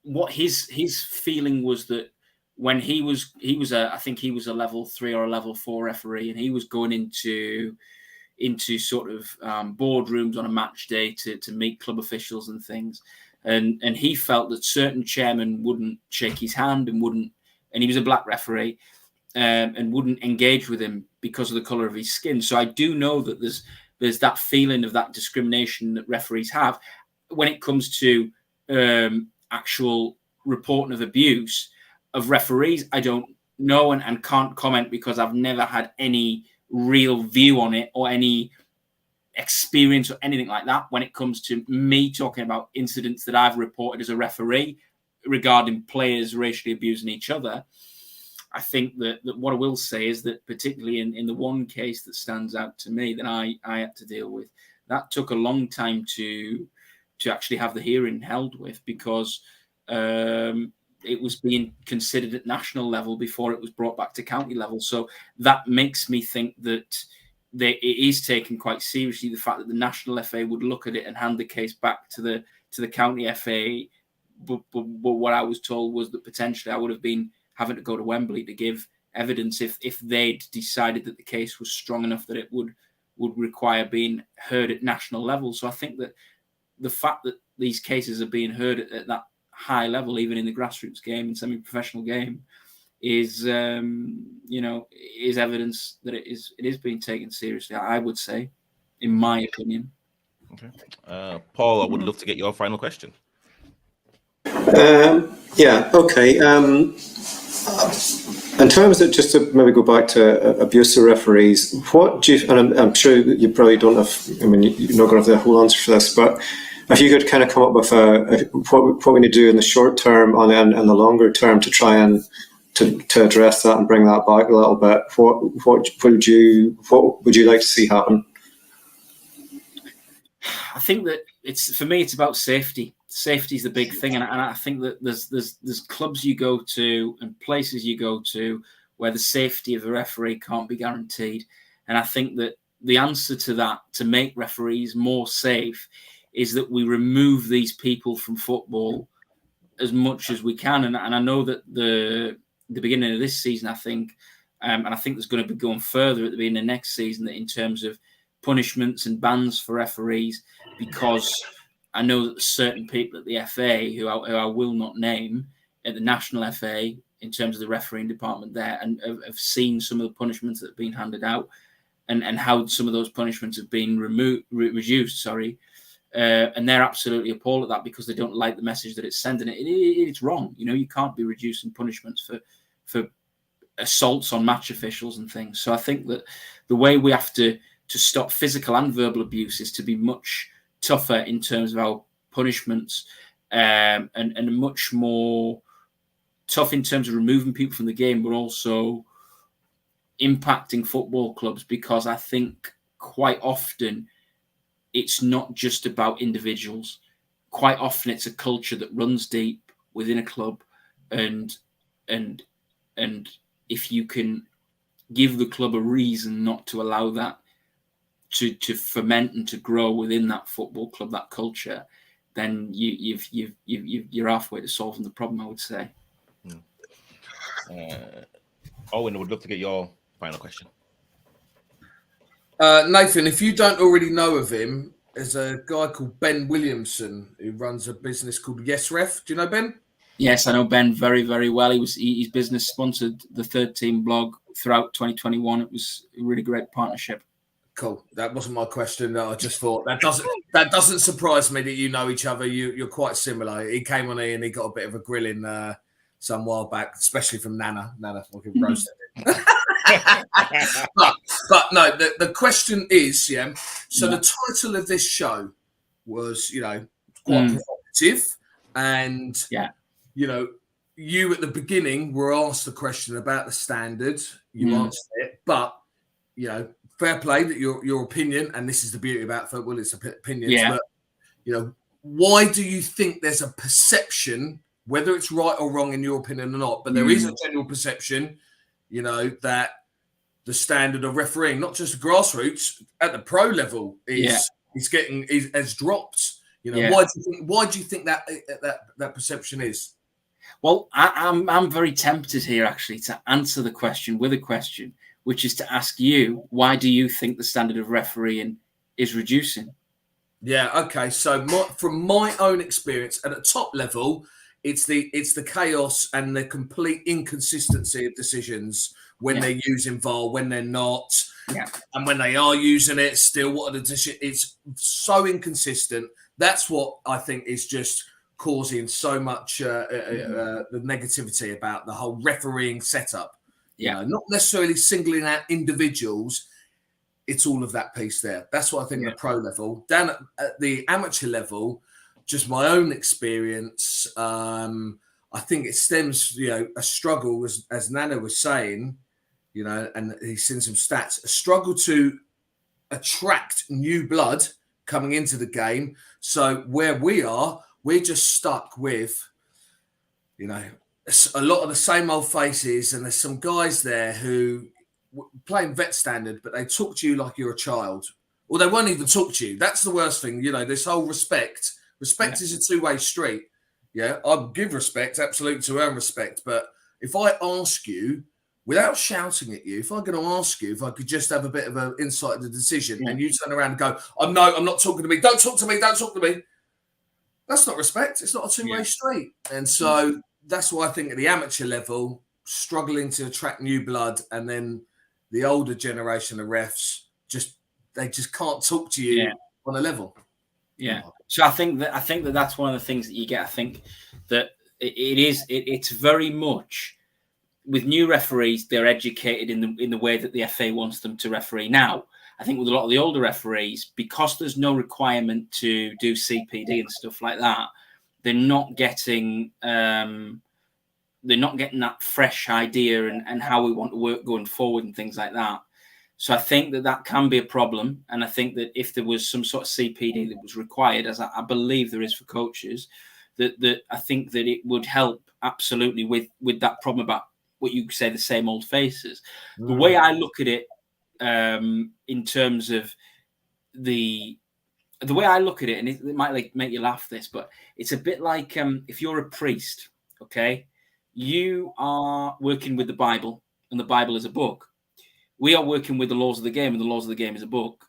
what his feeling was that when he was I think he was a level 3 or a level 4 referee, and he was going into sort of boardrooms on a match day to meet club officials and things, and he felt that certain chairmen wouldn't shake his hand and he was a black referee, and wouldn't engage with him because of the color of his skin. So I do know that there's that feeling of that discrimination that referees have when it comes to actual reporting of abuse of referees. I don't know and can't comment because I've never had any real view on it or any experience or anything like that when it comes to me talking about incidents that I've reported as a referee regarding players racially abusing each other. I think that what I will say is that particularly in the one case that stands out to me that I had to deal with, that took a long time to actually have the hearing held with because it was being considered at national level before it was brought back to county level. So that makes me think that it is taken quite seriously, the fact that the national FA would look at it and hand the case back to the county FA. But what I was told was that potentially I would have been having to go to Wembley to give evidence if they'd decided that the case was strong enough that it would require being heard at national level. So I think that the fact that these cases are being heard at that high level, even in the grassroots game and semi-professional game, is evidence that it is being taken seriously, I would say. in my opinion. Okay. Paul, I would love to get your final question. Yeah, okay. In terms of, just to maybe go back to abuse of referees, what do you, and I'm sure you probably don't have, I mean, you're not going to have the whole answer for this, but if you could kind of come up with what we need to do in the short term and the longer term to try and to address that and bring that back a little bit, what would you like to see happen? I think that for me, it's about safety. Safety is the big thing, and I think that there's clubs you go to and places you go to where the safety of the referee can't be guaranteed. And I think that the answer to that, to make referees more safe, is that we remove these people from football as much as we can. And I know that the beginning of this season, I think, and I think there's going to be going further at the beginning of next season, that in terms of punishments and bans for referees, because I know that certain people at the FA, who I will not name, at the National FA, in terms of the refereeing department there, and have seen some of the punishments that have been handed out, and how some of those punishments have been reduced. And they're absolutely appalled at that because they don't like the message that it's sending. It's wrong. You know, you can't be reducing punishments for assaults on match officials and things. So I think that the way we have to stop physical and verbal abuse is to be much tougher in terms of our punishments, and much more tough in terms of removing people from the game, but also impacting football clubs, because I think quite often it's not just about individuals. Quite often it's a culture that runs deep within a club, and if you can give the club a reason not to allow that to ferment and to grow within that football club, that culture, then you're halfway to solving the problem, I would say. Owen, I would love to get your final question. Nathan, if you don't already know of him, there's a guy called Ben Williamson who runs a business called Yes Ref. Do you know Ben? Yes, I know Ben very, very well. His business sponsored the Third Team blog throughout 2021. It was a really great partnership. Cool. That wasn't my question. I just thought that doesn't surprise me that you know each other. You're quite similar. He came on here and he got a bit of a grilling some while back, especially from Nana. Nana fucking roasted it. but no, the question is, yeah. So the title of this show was, quite provocative, and you at the beginning were asked the question about the standard. You answered it, but fair play that your opinion, and this is the beauty about football, it's opinions. Yeah. But why do you think there's a perception, whether it's right or wrong in your opinion or not, but there is a general perception, that the standard of refereeing, not just grassroots, at the pro level, has dropped. Why do you think that perception is? Well, I'm very tempted here actually to answer the question with a question, which is to ask you, why do you think the standard of refereeing is reducing? Yeah, okay. So from my own experience, at a top level, it's the chaos and the complete inconsistency of decisions when they're using VAR, when they're not, and when they are using it, still what are the decisions? It's so inconsistent. That's what I think is just causing so much the negativity about the whole refereeing setup. Not necessarily singling out individuals. It's all of that piece there. That's what I think at the pro level. Down at the amateur level, just my own experience, I think it stems, a struggle, as Nana was saying, and he's seen some stats, a struggle to attract new blood coming into the game. So where we are, we're just stuck with, a lot of the same old faces, and there's some guys there who playing vet standard, but they talk to you like you're a child, or they won't even talk to you. That's the worst thing. This whole respect is a two-way street. I'll give respect, absolutely, to earn respect. But if I ask you, without shouting at you, if I'm going to ask you if I could just have a bit of an insight of the decision, and you turn around and go, I'm not talking to me. Don't talk to me. That's not respect. It's not a two-way street. And so that's why I think at the amateur level, struggling to attract new blood, and then the older generation of refs just they just can't talk to you on a level. Yeah. So I think that that's one of the things that you get. I think that it's very much with new referees, they're educated in the way that the FA wants them to referee. Now, I think with a lot of the older referees, because there's no requirement to do CPD and stuff like that, they're not getting that fresh idea and how we want to work going forward and things like that. So I think that can be a problem. And I think that if there was some sort of CPD that was required, as I believe there is for coaches, that I think that it would help absolutely with that problem about what you say, the same old faces. The way I look at it in terms of the way I look at it, and it might make you laugh this, but it's a bit like if you're a priest, okay, you are working with the Bible, and the Bible is a book. We are working with the laws of the game, and the laws of the game is a book.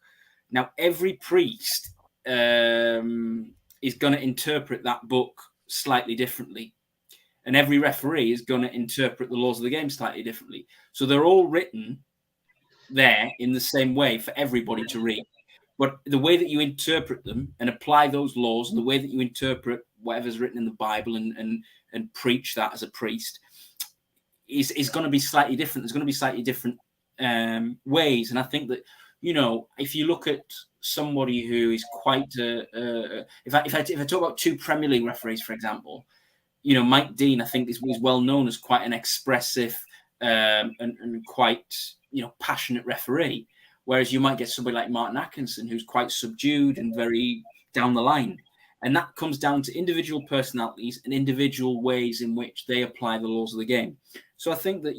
Now, every priest is going to interpret that book slightly differently, and every referee is going to interpret the laws of the game slightly differently. So they're all written there in the same way for everybody to read. But the way that you interpret them and apply those laws, and the way that you interpret whatever's written in the Bible and preach that as a priest is going to be slightly different. There's going to be slightly different ways. And I think that, if you look at somebody who is quite, if I talk about two Premier League referees, for example, Mike Dean, I think is well known as quite an expressive and quite, passionate referee. Whereas you might get somebody like Martin Atkinson, who's quite subdued and very down the line. And that comes down to individual personalities and individual ways in which they apply the laws of the game. So I think that,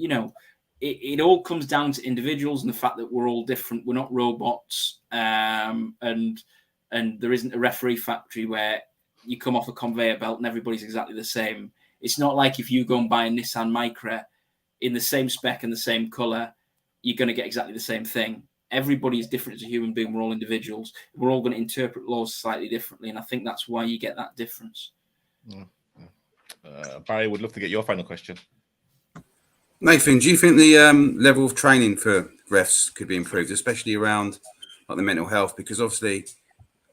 it all comes down to individuals and the fact that we're all different. We're not robots. And there isn't a referee factory where you come off a conveyor belt and everybody's exactly the same. It's not like if you go and buy a Nissan Micra in the same spec and the same color, you're going to get exactly the same thing. Everybody is different as a human being. We're all individuals. We're all going to interpret laws slightly differently. And I think that's why you get that difference. Barry, would love to get your final question. Nathan, do you think the level of training for refs could be improved, especially around like the mental health? Because obviously,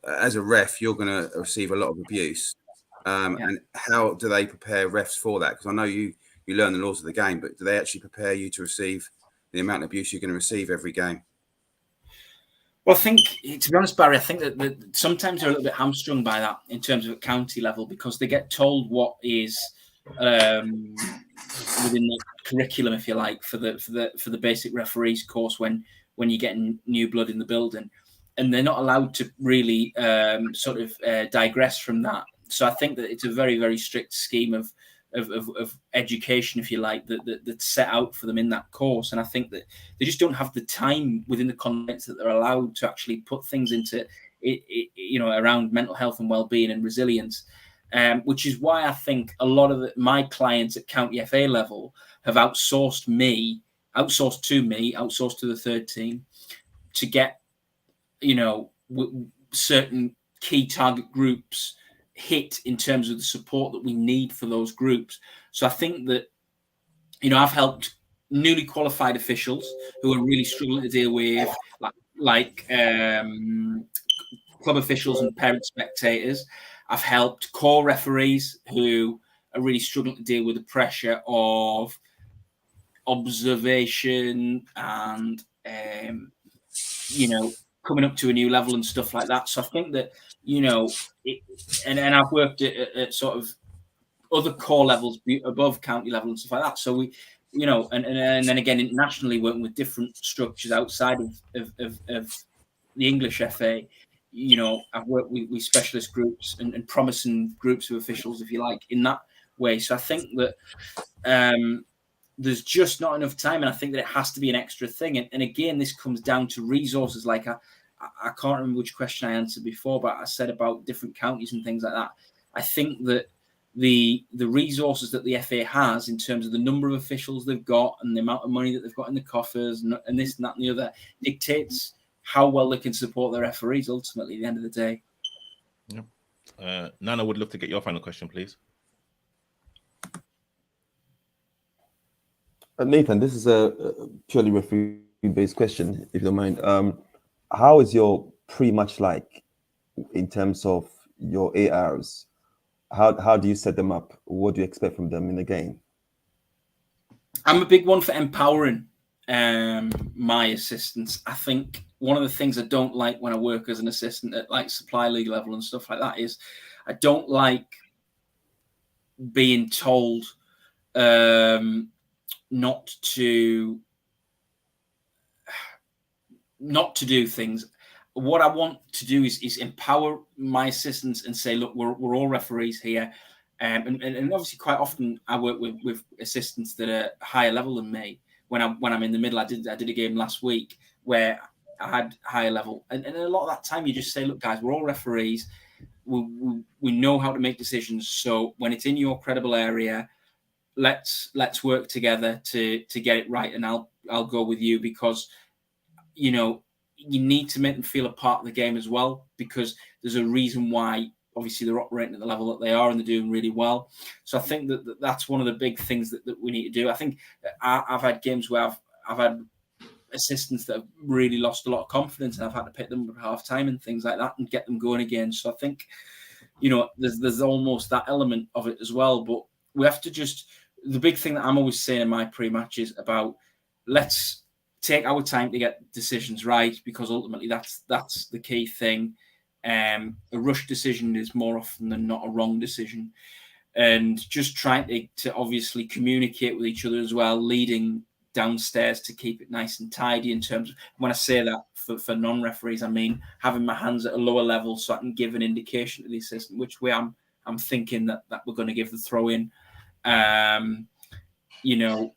as a ref, you're going to receive a lot of abuse. And how do they prepare refs for that? Because I know you learn the laws of the game, but do they actually prepare you to receive the amount of abuse you're going to receive every game? Well, I think, to be honest, Barry, I think that sometimes they're a little bit hamstrung by that in terms of county level, because they get told what is within the curriculum, if you like, for the basic referees course when you're getting new blood in the building, and they're not allowed to really digress from that. So I think that it's a very, very strict scheme of education, if you like, that's set out for them in that course. And I think that they just don't have the time within the context that they're allowed to actually put things into it, around mental health and well-being and resilience, which is why I think a lot of my clients at county FA level have outsourced to the third team to get, certain key target groups hit in terms of the support that we need for those groups. So I think that, I've helped newly qualified officials who are really struggling to deal with like club officials and parent spectators. I've helped core referees who are really struggling to deal with the pressure of observation and, coming up to a new level and stuff like that. So I think that, and I've worked at sort of other core levels above county level and stuff like that. So we, and then again, internationally working with different structures outside of the English FA, I've worked with specialist groups and promising groups of officials, if you like, in that way. So I think that there's just not enough time, and I think that it has to be an extra thing. And again, this comes down to resources. Like I can't remember which question I answered before, but I said about different counties and things like that. I think that the resources that the FA has in terms of the number of officials they've got and the amount of money that they've got in the coffers and this and that and the other dictates how well they can support their referees ultimately at the end of the day. Yep. Nana, would love to get your final question, please. Nathan, this is a purely referee-based question, if you don't mind. how is your pre-match like in terms of your ARs? How do you set them up? What do you expect from them in the game? I'm a big one for empowering my assistants. I think one of the things I don't like when I work as an assistant at like supply league level and stuff like that is I don't like being told not to do things. What I want to do is empower my assistants and say, look, we're all referees here. And obviously quite often I work with assistants that are higher level than me. When I'm in the middle, I did a game last week where I had higher level. And a lot of that time you just say, look, guys, we're all referees. We know how to make decisions. So when it's in your credible area, let's work together to get it right. And I'll go with you because, you know, you need to make them feel a part of the game as well, because there's a reason why obviously they're operating at the level that they are and they're doing really well. So I think that's one of the big things that we need to do. I think I've had games where I've had assistants that have really lost a lot of confidence and I've had to pick them up at half time and things like that and get them going again. So I think, you know, there's almost that element of it as well. But we have to the big thing that I'm always saying in my pre-match is about let's take our time to get decisions right, because ultimately that's the key thing. A rush decision is more often than not a wrong decision, and just trying to obviously communicate with each other as well, leading downstairs to keep it nice and tidy. In terms of, when I say that for non-referees, I mean having my hands at a lower level so I can give an indication to the assistant which way I'm thinking that we're going to give the throw in. You know,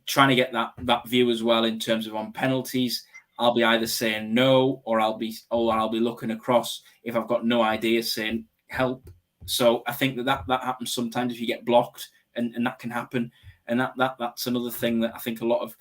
trying to get that view as well in terms of on penalties. I'll be either saying no or I'll be looking across if I've got no idea, saying help. So I think that happens sometimes if you get blocked, and that can happen. And that's another thing that I think a lot of,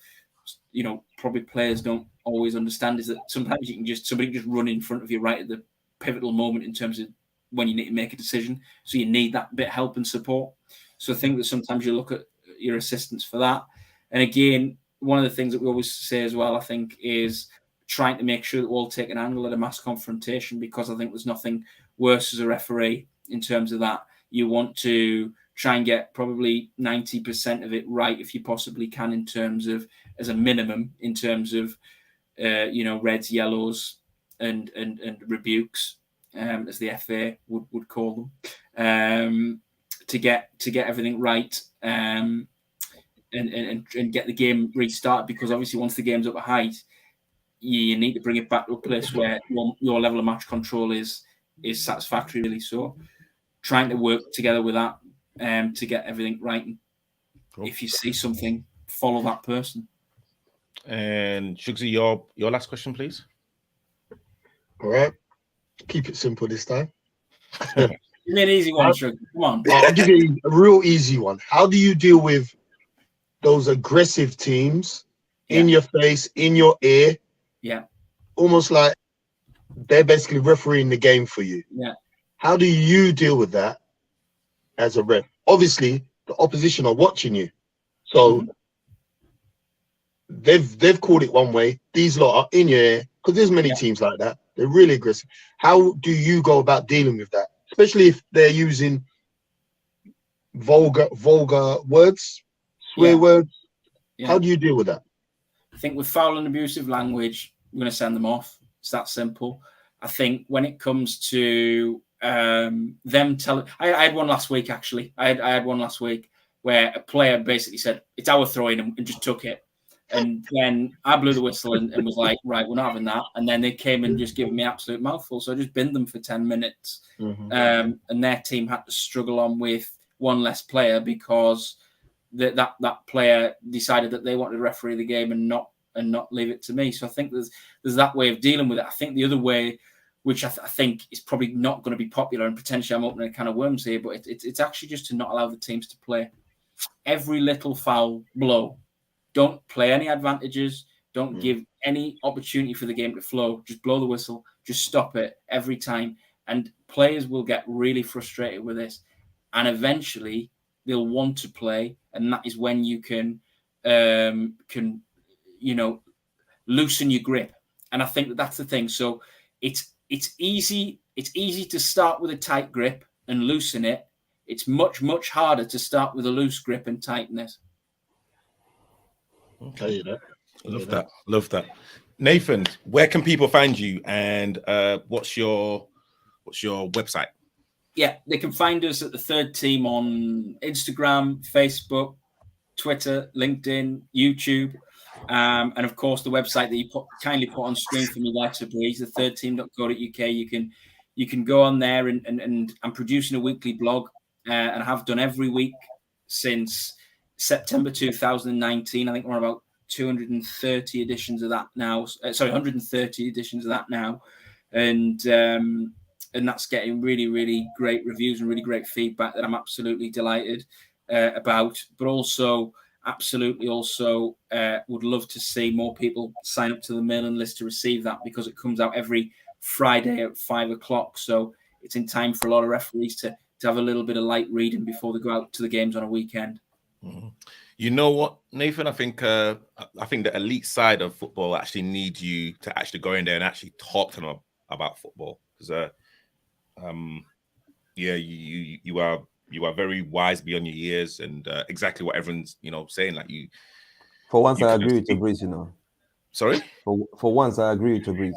you know, probably players don't always understand, is that sometimes somebody just run in front of you right at the pivotal moment in terms of when you need to make a decision. So you need that bit of help and support. So I think that sometimes you look at your assistants for that. And again, one of the things that we always say as well, I think, is trying to make sure that we'll all take an angle at a mass confrontation, because I think there's nothing worse as a referee in terms of that. You want to try and get probably 90% of it right if you possibly can, in terms of, as a minimum, in terms of, you know, reds, yellows, and rebukes, as the FA would call them, to get everything right. And get the game restarted, because obviously once the game's up at height, you need to bring it back to a place where your level of match control is satisfactory, really. So trying to work together with that to get everything right. And Cool. if you see something, follow that person. And Shugsy, your last question, please. All right. Keep it simple this time. Give me an easy one, Sugar. Come on. I'll give you a real easy one. How do you deal with those aggressive teams in your face, in your ear? Yeah. Almost like they're basically refereeing the game for you. Yeah. How do you deal with that as a ref? Obviously, the opposition are watching you. So they've called it one way. These lot are in your ear, because there's many teams like that. They're really aggressive. How do you go about dealing with that? Especially if they're using vulgar words, swear words. Yeah. How do you deal with that? I think with foul and abusive language, we're going to send them off. It's that simple. I think when it comes to them telling, I had one last week, actually. I had one last week where a player basically said, it's our throw-in, and just took it. And then I blew the whistle and was like, right, we're not having that. And then they came and just giving me absolute mouthful. So I just binned them for 10 minutes. And their team had to struggle on with one less player, because that player decided that they wanted to referee the game and not leave it to me. So I think there's that way of dealing with it. I think the other way, which I think is probably not going to be popular, and potentially I'm opening a can of worms here, but it's actually just to not allow the teams to play. Every little foul blow. Don't play any advantages. Don't give any opportunity for the game to flow. Just blow the whistle. Just stop it every time. And players will get really frustrated with this. And eventually they'll want to play. And that is when you can you know, loosen your grip And I think that's the thing. So it's easy to start with a tight grip and loosen it. It's much, much harder to start with a loose grip and tighten it. Okay, Love that. Nathan, where can people find you, and what's your website? Yeah, they can find us at the Third Team on Instagram, Facebook, Twitter, LinkedIn, YouTube, and of course the website that you kindly put on screen for me there to breeze, thethirdteam.co.uk. You can go on there, and I'm producing a weekly blog, and I have done every week since September 2019. I think we're on about 230 editions of that now. 130 editions of that now, and that's getting really, really great reviews and really great feedback that I'm absolutely delighted about. But also, absolutely also would love to see more people sign up to the mailing list to receive that, because it comes out every Friday at 5 o'clock. So it's in time for a lot of referees to have a little bit of light reading before they go out to the games on a weekend. Mm-hmm. You know what, Nathan? I think the elite side of football actually need you to actually go in there and actually talk to them about football, because you are very wise beyond your years, and exactly what everyone's saying. Like you. For once, I agree with Breeze. Sorry. For once, I agree with Breeze.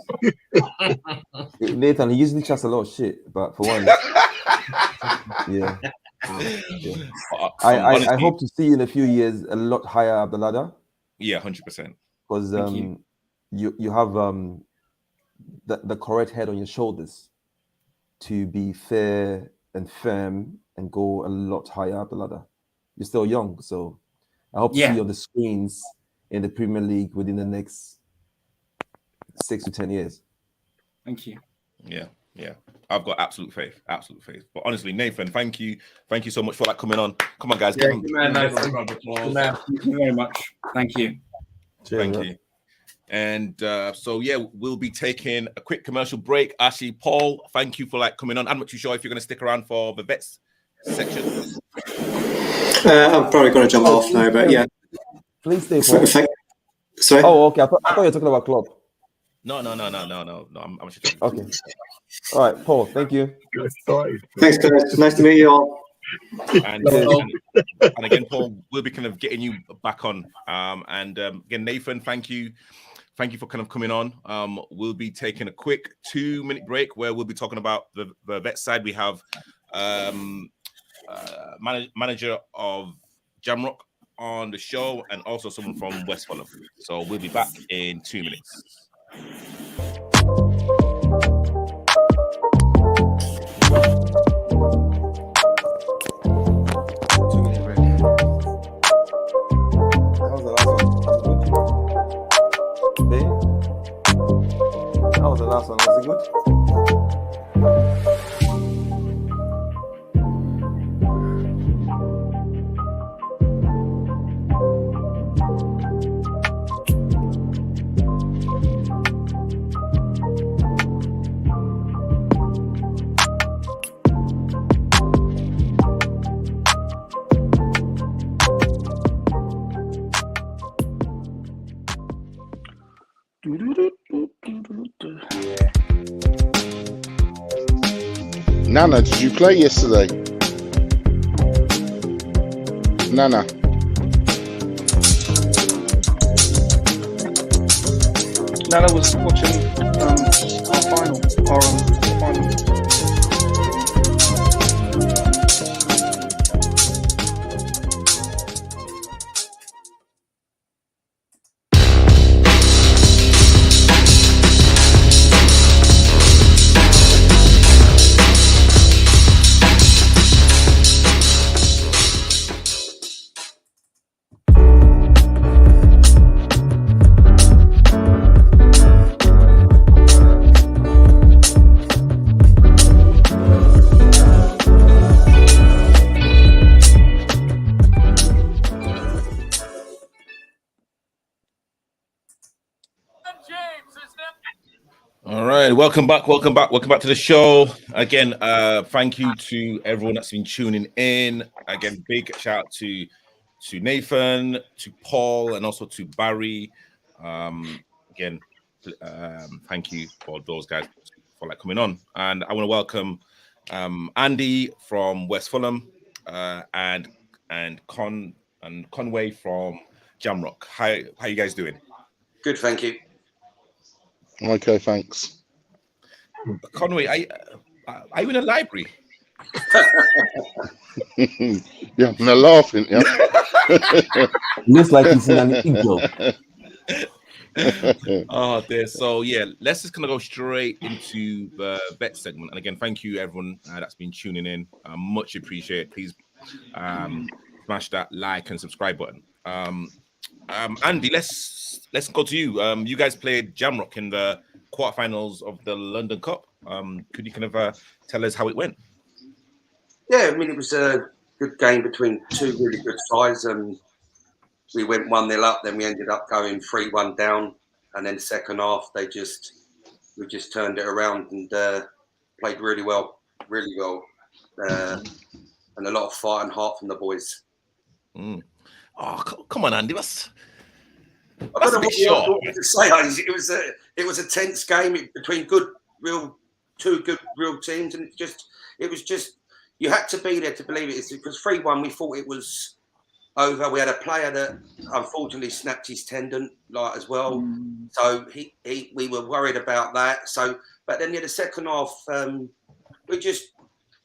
Nathan, he usually chats a lot of shit, but for once, yeah. I hope to see you in a few years a lot higher up the ladder. Yeah, 100%. Because you have the correct head on your shoulders to be fair and firm and go a lot higher up the ladder. You're still young, so I hope to see you on the screens in the Premier League within the next 6 to 10 years. Thank you. Yeah. I've got absolute faith. But honestly, Nathan, thank you so much for coming on. Come on, guys. Thank you very much. Thank you. Thank you. And we'll be taking a quick commercial break. Actually, Paul, thank you for coming on. I'm not too sure if you're going to stick around for the vets section. I'm probably going to jump off now, but yeah. Please stay, Paul. Sorry. Oh, okay. I thought you were talking about Klopp. No. I'm just okay. All right, Paul. Thank you. Thanks, guys. Nice to meet you all. And again, Paul, we'll be kind of getting you back on. Again, Nathan, thank you for kind of coming on. We'll be taking a quick 2-minute break where we'll be talking about the vet side. We have manager of Jamrock on the show, and also someone from West Fulham. So we'll be back in 2 minutes. That was the last one. Was it good? Nana, did you play yesterday? Nana. Nana was watching our final. All right, welcome back to the show. Again, thank you to everyone that's been tuning in. Again, big shout out to Nathan, to Paul, and also to Barry. Again, thank you for those guys for like coming on. And I want to welcome Andy from West Fulham and Conway from Jamrock. How you guys doing? Good, thank you. Okay, thanks. Conway, are you in a library? Yeah, and they're laughing. Yeah. Looks like he's in an igloo. Oh, dear. So yeah, let's just kind of go straight into the vet segment. And again, thank you everyone that's been tuning in. Much appreciated. Please smash that like and subscribe button. Andy, let's go to you. You guys played Jamrock in the quarterfinals of the London Cup. Could you kind of tell us how it went? Yeah, I mean, it was a good game between two really good sides. We went 1-0 up, then we ended up going 3-1 down, and then second half we just turned it around and played really well, and a lot of fight and heart from the boys. Oh, come on, Andy. That's I don't know a bit what you short. want me to say. It was a tense game between two good real teams, and it was just you had to be there to believe it. It's because 3-1, we thought it was over. We had a player that unfortunately snapped his tendon as well, so we were worried about that. So, but then the second half, we just,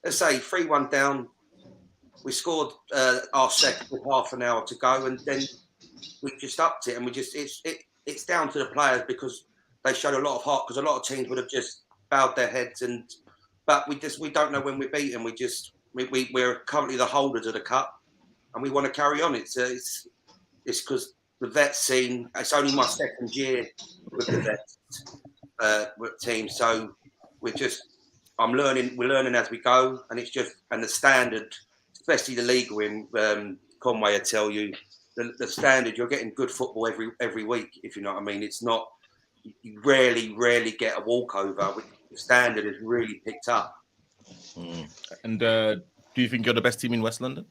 let's say 3-1 down. We scored our second with half an hour to go, and then we just upped it. And it's down to the players because they showed a lot of heart. Because a lot of teams would have just bowed their heads, but we don't know when we're beaten. We're currently the holders of the cup, and we want to carry on. It's because the vet scene. It's only my second year with the vet team, so we're learning as we go, and the standard, especially the league we're in. Conway will tell you the standard. You're getting good football every week, if you know what I mean. It's not, you rarely get a walkover. The standard is really picked up. And do you think you're the best team in West London?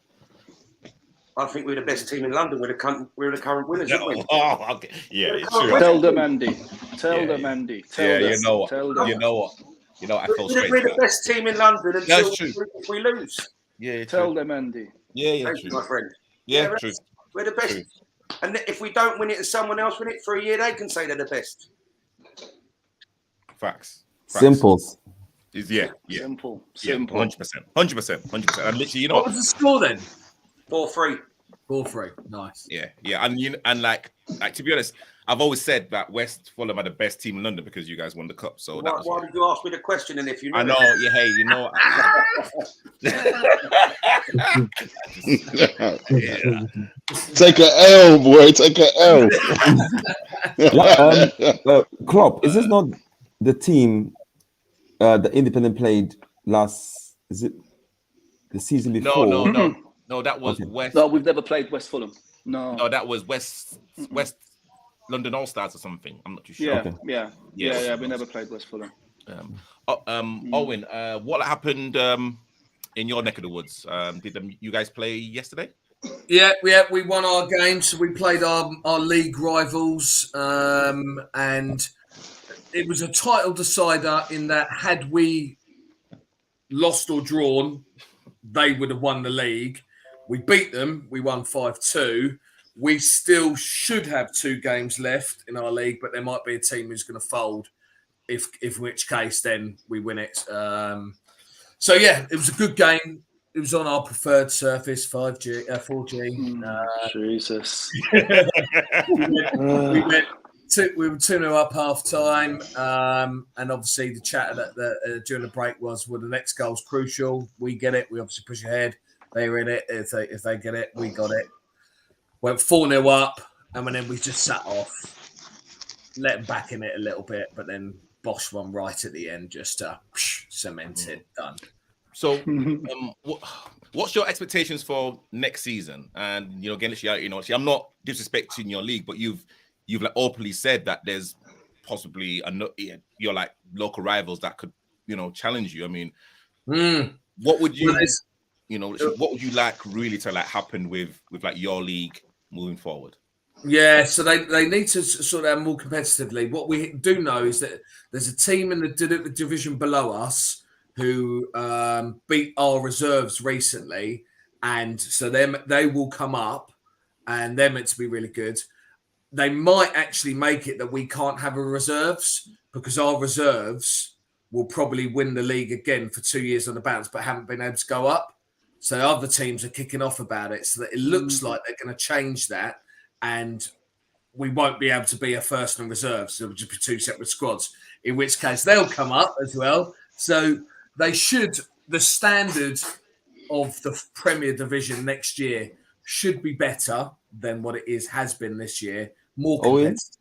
I think we're the best team in London. We're the current winners, aren't we? Oh, okay. Yeah, sure. Tell them, Andy. Tell them, Andy. You know what? I feel straight. We're the best team in London until we lose. Yeah, tell them, Andy. Yeah, thank you, my friend. Yeah, true. We're the best. True. And if we don't win it and someone else win it for a year, they can say they're the best. Facts. Simples. Yeah. Simple. 100%. And literally, what was the score then? 4-3. 4-3. Nice. Yeah. And like to be honest, I've always said that West Fulham are the best team in London because you guys won the cup. So why did you ask me the question? And if you know, I know, yeah, hey, you know, Take an L, boy. Take an L. Klopp, is this not the team the Independent played last? Is it the season before? No. That was West. No, we've never played West Fulham. No, that was West London All Stars or something. I'm not too sure. Yeah. We never played West Fulham. Owen, what happened in your neck of the woods? Did you guys play yesterday? Yeah, we won our game, so we played our league rivals, and it was a title decider in that had we lost or drawn, they would have won the league. We beat them. We won 5-2. We still should have 2 games left in our league, but there might be a team who's going to fold. If in which case, then we win it. So yeah, it was a good game. It was on our preferred surface, 4G. Jesus. We were 2-0 up half time, and obviously the chat that during the break was, well, the next goal's crucial. We get it. We obviously push ahead. They were in it. If they get it, we got it. Went 4-0 up, and then we just sat off, let them back in it a little bit, but then Bosch one right at the end, just cement it, done. So, what's your expectations for next season? And again, I'm not disrespecting your league, but you've like openly said that there's possibly your like local rivals that could challenge you. I mean, what would you what would you like really to like happen with like your league moving forward? Yeah, so they need to sort of have more competitively. What we do know is that there's a team in the division below us who beat our reserves recently, and so they will come up, and they're meant to be really good. They might actually make it that we can't have a reserves because our reserves will probably win the league again for 2 years on the bounce, but haven't been able to go up. So other teams are kicking off about it, so that it looks like they're going to change that, and we won't be able to be a first and reserves. So it'll just be two separate squads, in which case they'll come up as well. So they should, the standard of the Premier Division next year should be better than what it has been this year. More Owen, competitive.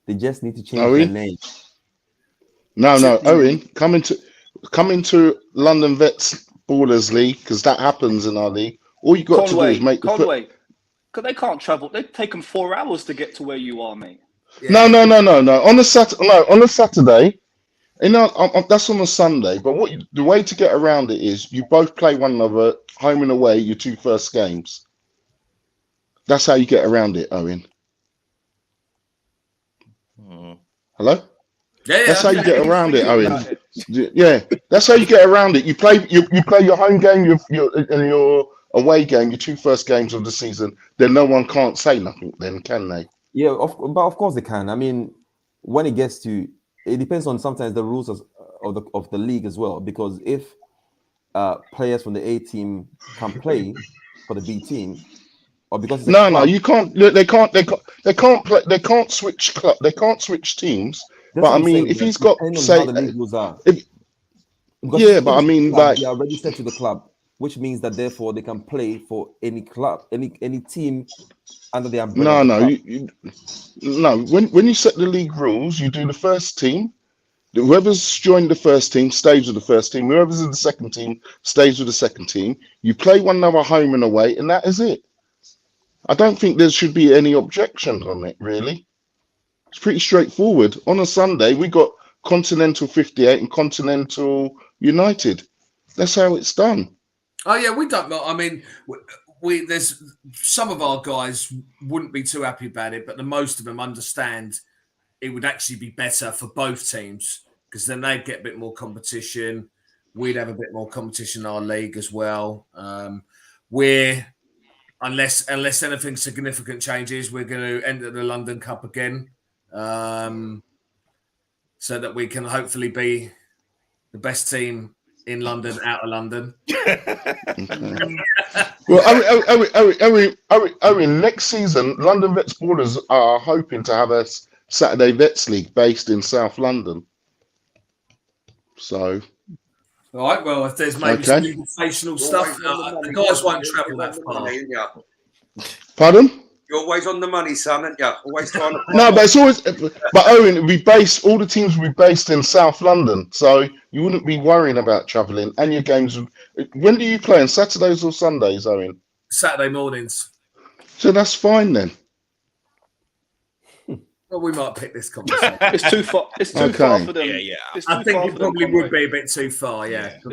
they just need to change Owen? their name. No, Owen, come into London Vets Ballers League because that happens in our league. All you got to do is make the Conway, because they can't travel. They take them 4 hours to get to where you are, mate. No. On a Saturday, that's on a Sunday. But the way to get around it is you both play one another home and away. Your 2 first games. That's how you get around it, Owen. Hello. Yeah, that's how you get around it, Owen. Yeah, that's how you get around it. You play your home game, your away game, your 2 first games of the season. Then no one can't say nothing. Then can they? Yeah, but of course they can. I mean, when it gets to, it depends on sometimes the rules of the league as well. Because if players from the A team can play for the B team, or because it's a No, club, you can't. They can't play. They can't switch club. They can't switch teams. that's But what I I'm mean, saying, if that he's got depending on say, how the league rules are. Because yeah, if but I it's a mean, club, like they are registered to the club, which means that therefore they can play for any club, any team under the umbrella of the club. No. When you set the league rules, you do the first team. Whoever's joined the first team stays with the first team. Whoever's in the second team stays with the second team. You play one another home and away, and that is it. I don't think there should be any objections on it, really. It's pretty straightforward. On a Sunday, we got Continental 58 and Continental United. That's how it's done. Oh yeah, we don't know. I mean, we there's some of our guys wouldn't be too happy about it, but the most of them understand it would actually be better for both teams because then they'd get a bit more competition. We'd have a bit more competition in our league as well. We're unless anything significant changes, we're going to enter the London Cup again, so that we can hopefully be the best team in London out of London. Well, Owen, next season, London Vets Ballers are hoping to have a Saturday Vets League based in South London. So, all right. Well, if there's maybe some invitational stuff, the guys won't travel that far. Pardon? You're always on the money, son, aren't you? Always trying to. No, but it's always. But Owen, all the teams will be based in South London, so you wouldn't be worrying about travelling. And your games. When do you play? On Saturdays or Sundays, Owen? Saturday mornings. So that's fine then. Well, we might pick this conversation. It's too far. It's too far for them. Yeah. I think it probably would be a bit too far. Yeah. How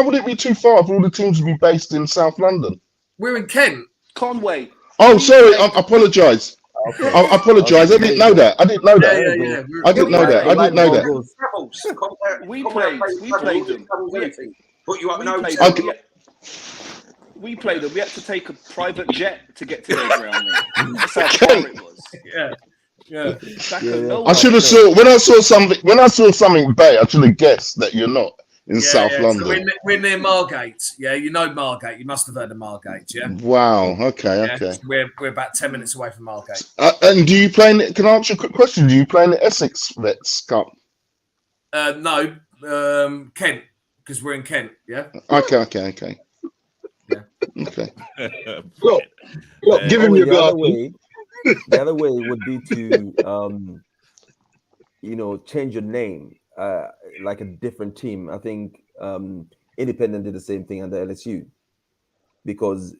would it be too far if all the teams would be based in South London? We're in Kent. Conway. Oh, sorry. I apologise. Okay. I apologise. I didn't know that. I didn't know that. Yeah. I didn't know that. We played them. Put you up in We played them. We had to take a private jet to get to their ground. That's how far it was. Yeah. I should have saw when I saw something Bay. I should have guessed that you're not in South London. So we're near Margate. Yeah, you know Margate. You must have heard of Margate. Yeah. Wow. Okay. We're about 10 minutes away from Margate. And do you play in? Can I ask you a quick question? Do you play in the Essex Vets Cup? No, Kent, because we're in Kent. Yeah. Okay. Yeah. Okay. Look, give him your the other way would be to change your name, like a different team. I think Independent did the same thing under LSU, because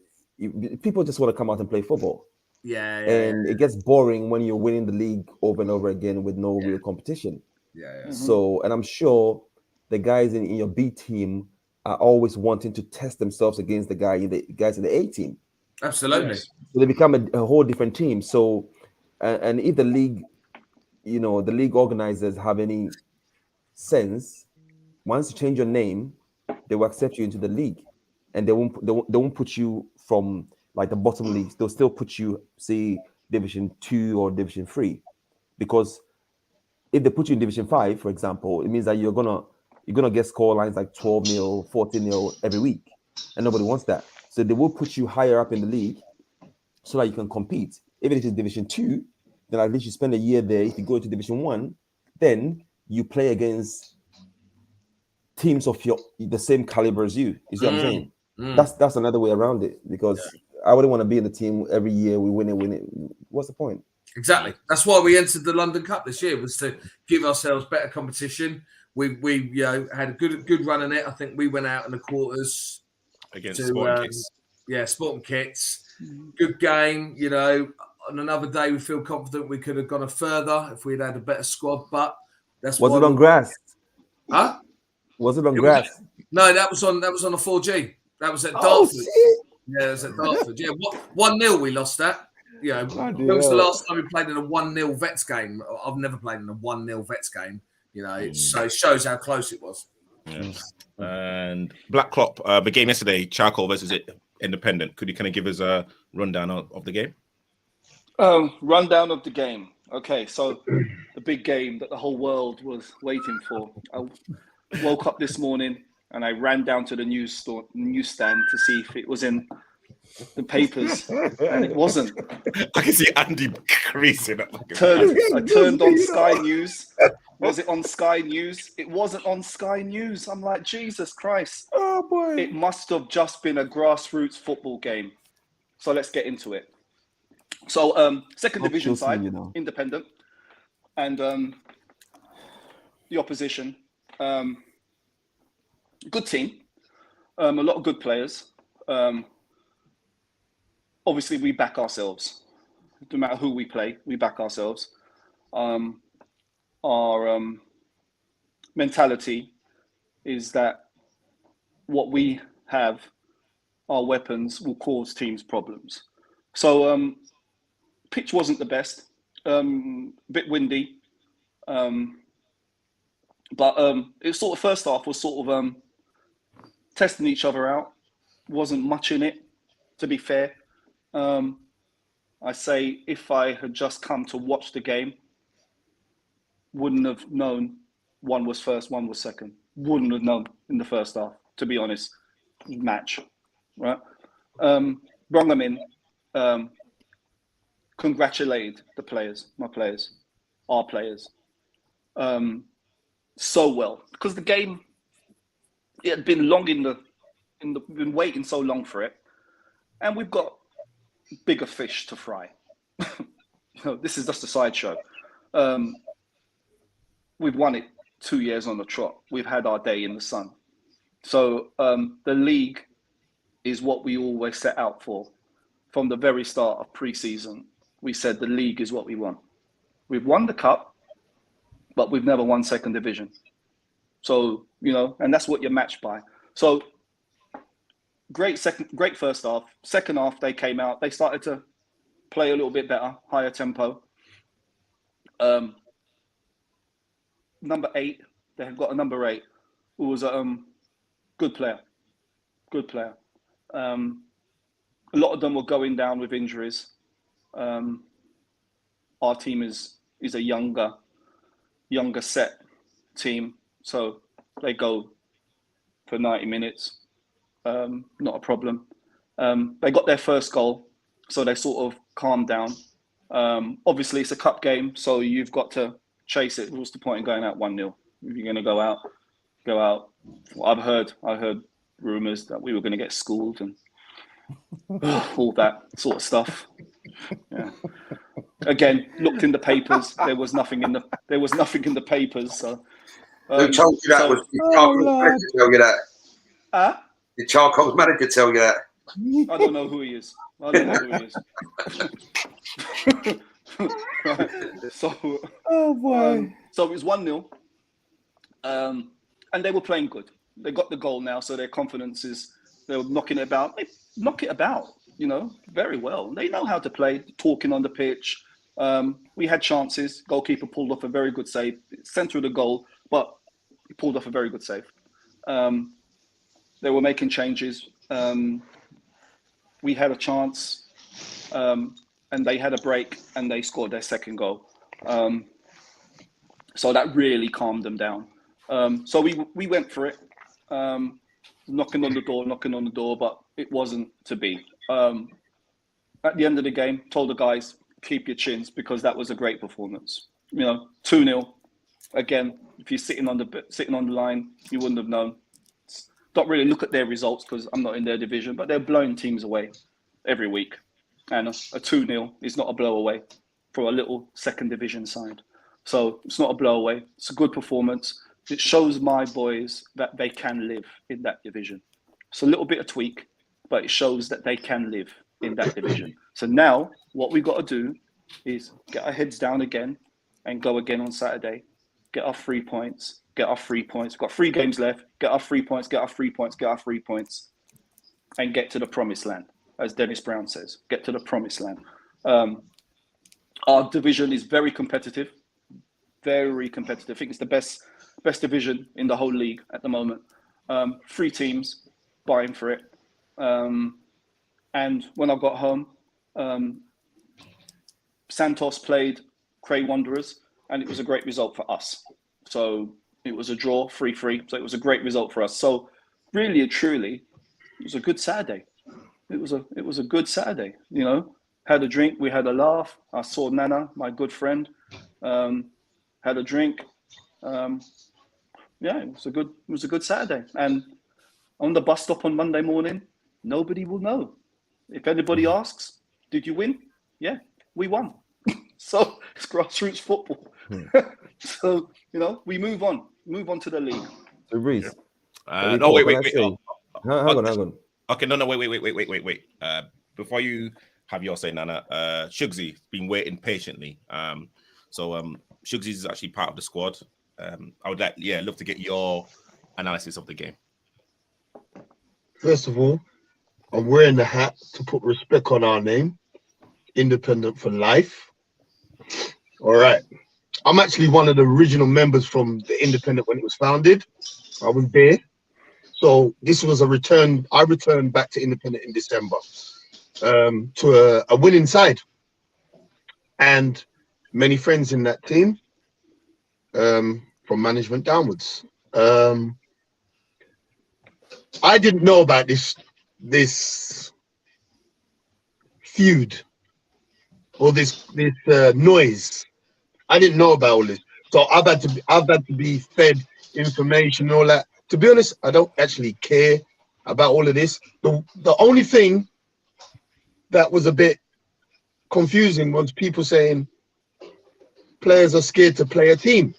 people just want to come out and play football. And it gets boring when you're winning the league over and over again with no real competition. So, and I'm sure the guys in your B team are always wanting to test themselves against the guys in the A team. Absolutely. Yes. So they become a whole different team. So, and if the league, the league organizers have any sense, once you change your name, they will accept you into the league, and they won't put you from like the bottom leagues. They'll still put you, say, Division 2 or Division 3, because if they put you in Division 5, for example, it means that you're gonna get score lines like 12-0, 14-0 every week, and nobody wants that. So they will put you higher up in the league so that you can compete. Even if it's Division 2, then at least you spend a year there. If you go to Division 1, then you play against teams of the same caliber as you. You see what I'm saying? That's another way around it, because I wouldn't want to be in the team every year we win it. What's the point? Exactly. That's why we entered the London Cup this year, was to give ourselves better competition. We had a good run in it. I think we went out in the quarters against Sporting Kits. Sporting Kits. Good game. On another day, we feel confident we could have gone further if we'd had a better squad. But that's was it on grass? Huh? Was it on grass? No, that was on a 4G. That was at Dartford. Oh, shit. Yeah, it was at Dartford. Yeah, 1-0 we lost that. When was the last time we played in a 1-0 Vets game? I've never played in a 1-0 Vets game. So it shows how close it was. Yes. And Black Klopp, the game yesterday, Charcoal versus Independent. Could you kind of give us a rundown of the game? Rundown of the game. Okay, so the big game that the whole world was waiting for. I woke up this morning and I ran down to the newsstand to see if it was in the papers, and it wasn't. I can see Andy creasing. I turned on Sky News. Was it on Sky News? It wasn't on Sky News. I'm like, Jesus Christ. Oh, boy. It must have just been a grassroots football game. So let's get into it. So second division side, Independent, and the opposition. Good team. A lot of good players. Obviously, we back ourselves. No matter who we play, we back ourselves. Our mentality is that what we have, our weapons, will cause teams problems. So pitch wasn't the best, a bit windy, but it sort of first half was sort of testing each other out. Wasn't much in it, to be fair. I say if I had just come to watch the game, wouldn't have known one was first, one was second. Wouldn't have known in the first half, to be honest. Match, right? Brought them in, congratulated the players, my players, our players, so well, because the game, it had been long been waiting so long for it, and we've got bigger fish to fry. This is just a sideshow. We've won it 2 years on the trot. We've had our day in the sun. So the league is what we always set out for. From the very start of pre-season, we said the league is what we want. We've won the cup, but we've never won second division. So, and that's what you're matched by. So great first half. Second half, they came out. They started to play a little bit better, higher tempo. Number 8, they have got a number 8 who was a good player. Good player. A lot of them were going down with injuries. Our team is a younger set team, so they go for 90 minutes. Not a problem. They got their first goal, so they sort of calmed down. Obviously, it's a cup game, so you've got to chase it. What's the point in going out 1-0? If you're going to go out. Well, I heard rumours that we were going to get schooled and all that sort of stuff. Yeah. Again, looked in the papers. There was nothing in the papers. So who told you that? Was Charcoal's manager tell you that? Did Charcoal's manager tell you that? I don't know who he is. So, oh boy. So it was 1-0, and they were playing good. They got the goal now, so their confidence is they were knocking it about. They knock it about. you know, very well. They know how to play, talking on the pitch. We had chances. Goalkeeper pulled off a very good save, centre of the goal, but he pulled off a very good save. They were making changes. We had a chance, and they had a break, and they scored their second goal. So that really calmed them down. So we went for it, knocking on the door, but it wasn't to be. At the end of the game, told the guys, keep your chins, because that was a great performance. You know, 2-0. Again, if you're sitting on the line, you wouldn't have known. Don't really look at their results because I'm not in their division, but they're blowing teams away every week. And a 2-0 is not a blow away for a little second division side. So it's not a blow away. It's a good performance. It shows my boys that they can live in that division. It's a little bit of tweak, but it shows that they can live in that division. So now what we've got to do is get our heads down again and go again on Saturday. Get our 3 points. Get our 3 points. We've got 3 games left. Get our 3 points. Get our 3 points. Get our 3 points. And get to the promised land, as Dennis Brown says. Get to the promised land. Our division is very competitive. Very competitive. I think it's the best division in the whole league at the moment. 3 teams vying for it. And when I got home, Santos played Cray Wanderers, and it was a great result for us. So it was a draw, 3-3. So it was a great result for us. So really and truly, it was a good Saturday. It was a good Saturday. You know, had a drink, we had a laugh. I saw Nana, my good friend, had a drink. Yeah, it was a good Saturday. And on the bus stop on Monday morning, nobody will know. If anybody asks, did you win? Yeah, we won. So it's grassroots football. So, you know, we move on to the league. So Reese, no, wait. hang on. Okay, no, wait. Before you have your say, Nana, Shugsy's been waiting patiently. So Shugsy is actually part of the squad. I would love to get your analysis of the game. First of all, I'm wearing the hat to put respect on our name, Independent for Life. All right. I'm actually one of the original members from the Independent when it was founded. I was there. So this was a return. I returned back to Independent in December to a winning side. And many friends in that team from management downwards. I didn't know about this feud or this noise. I didn't know about all this, so I've had to be fed information and all that. To be honest, I don't actually care about all of this. The only thing that was a bit confusing was people saying players are scared to play a team.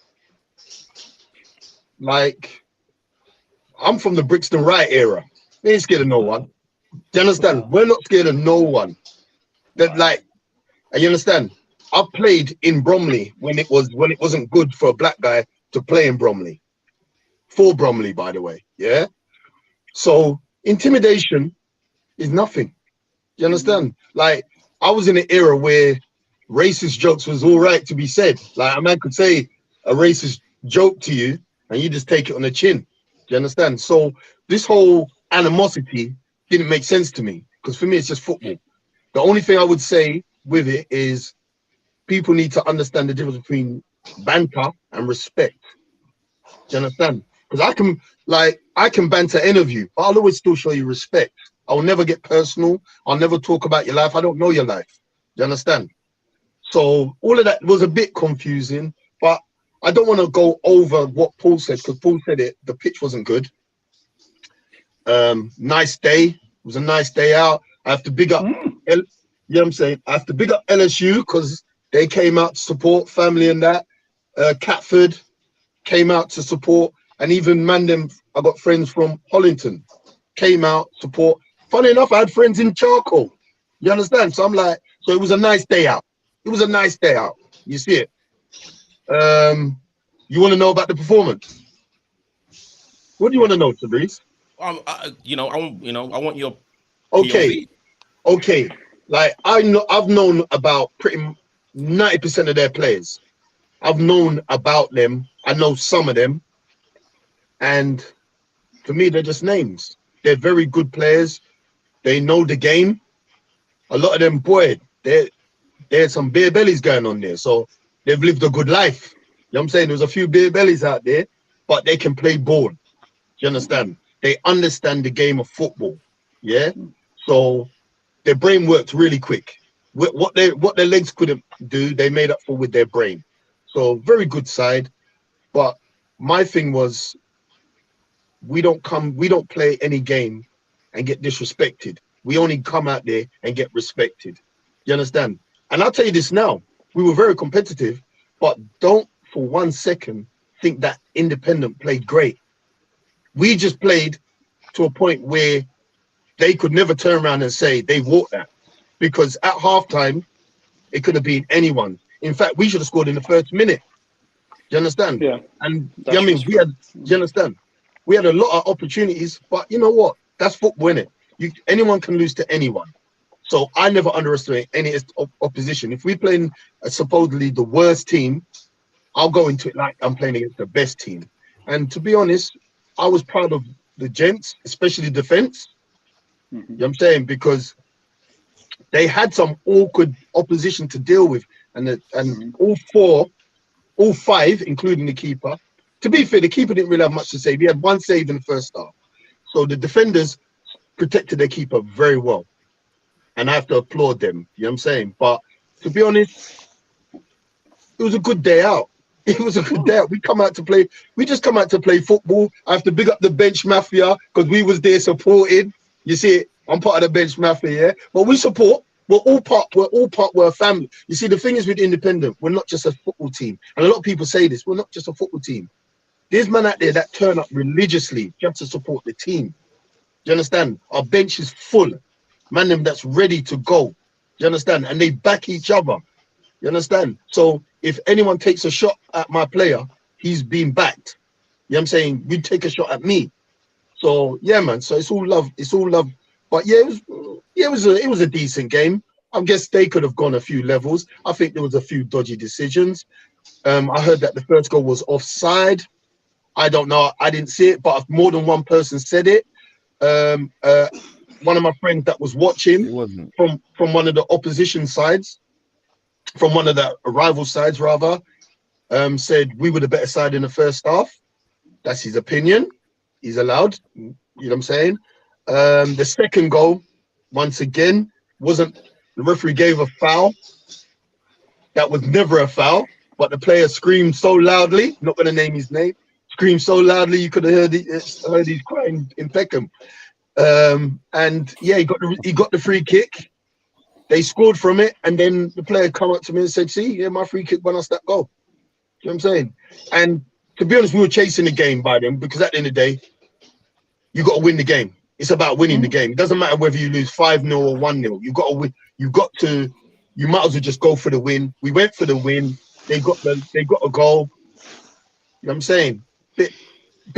Like, I'm from the Brixton Wright era. They ain't scared of no one. Do you understand? We're not scared of no one. That, like, you understand? I played in Bromley when it wasn't good for a black guy to play in Bromley. For Bromley, by the way. Yeah. So intimidation is nothing. You understand? Like, I was in an era where racist jokes was all right to be said. Like, a man could say a racist joke to you and you just take it on the chin. Do you understand? So this whole animosity didn't make sense to me, because for me it's just football. The only thing I would say with it is people need to understand the difference between banter and respect. Do you understand? Because I can banter any of you, but I'll always still show you respect. I'll never get personal. I'll never talk about your life. I don't know your life. Do you understand? So all of that was a bit confusing, but I don't want to go over what Paul said, because Paul said it. The pitch wasn't good. Nice day. It was a nice day out. I have to big up. You know what I'm saying? I have to big up LSU because they came out to support family and that. Catford came out to support, and even Mandem, I got friends from Hollington, came out support. Funny enough, I had friends in Charcoal. You understand? So I'm like, so it was a nice day out. It was a nice day out. You see it? You want to know about the performance? What do you want to know, Fabrice? I want your okay. POV. okay, like I've known about pretty 90% of their players. I've known about them. I know some of them, and for me, they're just names. They're very good players. They know the game. A lot of them, boy, there's some beer bellies going on there. So they've lived a good life. You know what I'm saying? There's a few beer bellies out there, but they can play ball. Do you understand? They understand the game of football. Yeah. So their brain worked really quick. What their legs couldn't do, they made up for with their brain. So very good side. But my thing was, we don't play any game and get disrespected. We only come out there and get respected. You understand? And I'll tell you this now, we were very competitive, but don't for 1 second think that Independent played great. We just played to a point where they could never turn around and say they walked that, because at halftime, it could have been anyone. In fact, we should have scored in the first minute. Do you understand? Yeah. And I mean, do you understand? We had a lot of opportunities, but you know what? That's football, innit? Anyone can lose to anyone. So I never underestimate any opposition. If we play supposedly the worst team, I'll go into it like I'm playing against the best team. And to be honest, I was proud of the gents, especially defense. You know what I'm saying? Because they had some awkward opposition to deal with. And all five, including the keeper. To be fair, the keeper didn't really have much to say. He had one save in the first half. So the defenders protected their keeper very well. And I have to applaud them. You know what I'm saying? But to be honest, it was a good day out. It was a good day out. We just come out to play football. I have to big up the bench mafia because we was there supporting. You see it? I'm part of the bench mafia, yeah? But we support. We're all part, we're a family. You see, the thing is with Independent, we're not just a football team. And a lot of people say this, we're not just a football team. There's men out there that turn up religiously just to support the team. Do you understand? Our bench is full. Man, them that's ready to go. Do you understand? And they back each other. You understand? So if anyone takes a shot at my player, he's being backed. You know what I'm saying? You take a shot at me. So yeah, man. So it's all love. It's all love. But yeah, it was a decent game. I guess they could have gone a few levels. I think there was a few dodgy decisions. I heard that the first goal was offside. I don't know. I didn't see it, but more than one person said it. One of my friends that was watching from one of the opposition sides, from one of the rival sides rather, said we were the better side in the first half. That's his opinion. He's allowed. You know what I'm saying? The second goal, once again, the referee gave a foul. That was never a foul, but the player screamed so loudly, not going to name his name, screamed so loudly you could have heard he's crying in Peckham. And yeah, he got the free kick. They scored from it, and then the player come up to me and said, see, yeah, my free kick won us that goal. You know what I'm saying? And to be honest, we were chasing the game by them, because at the end of the day, you got to win the game. It's about winning the game. It doesn't matter whether you lose 5-0 or 1-0. You got to win. You might as well just go for the win. We went for the win. They got a goal. You know what I'm saying? Bit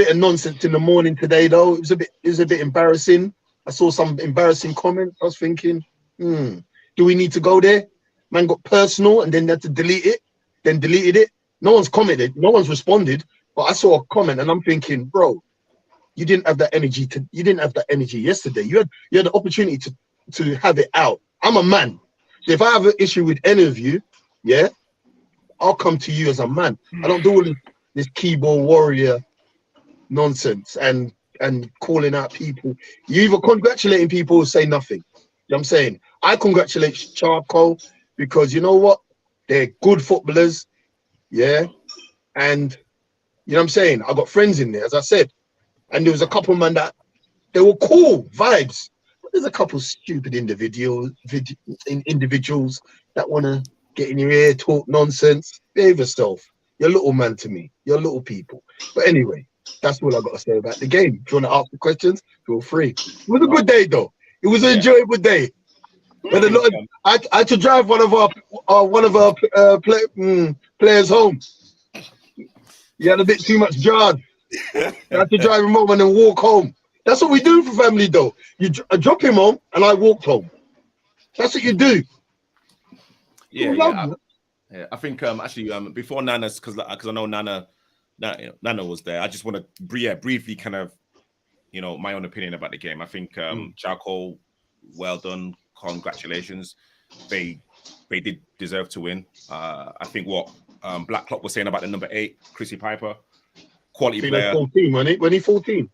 of nonsense in the morning today, though. It was a bit embarrassing. I saw some embarrassing comments. I was thinking, do we need to go there? Man got personal and then had to delete it. Then deleted it. No one's commented. No one's responded. But I saw a comment and I'm thinking, bro, you didn't have that energy. You didn't have that energy yesterday. You had the opportunity to have it out. I'm a man. So if I have an issue with any of you, yeah, I'll come to you as a man. I don't do all this keyboard warrior nonsense and calling out people. You either congratulating people or say nothing. You know what I'm saying? I congratulate Charcoal because you know what? They're good footballers. Yeah. And you know what I'm saying? I got friends in there, as I said. And there was a couple man that they were cool vibes. But there's a couple stupid individuals that want to get in your ear, talk nonsense. Behave yourself. You're a little man to me. You're little people. But anyway, that's all I got to say about the game. If you want to ask the questions, feel free. It was a good day, though. It was an enjoyable day. But a lot I had to drive one of our players home. He had a bit too much drive. I had to drive him home and then walk home. That's what we do for family, though. I drop him home and I walked home. That's what you do. Yeah, You love yeah. that. Yeah, I think actually before Nana's because I know Nana was there. I just want to briefly kind of my own opinion about the game. I think Charcoal, well done, congratulations. They did deserve to win. I think what Black Clock was saying about the number 8, Chrissy Piper, quality I think that's player. 14, wasn't it? When he 14?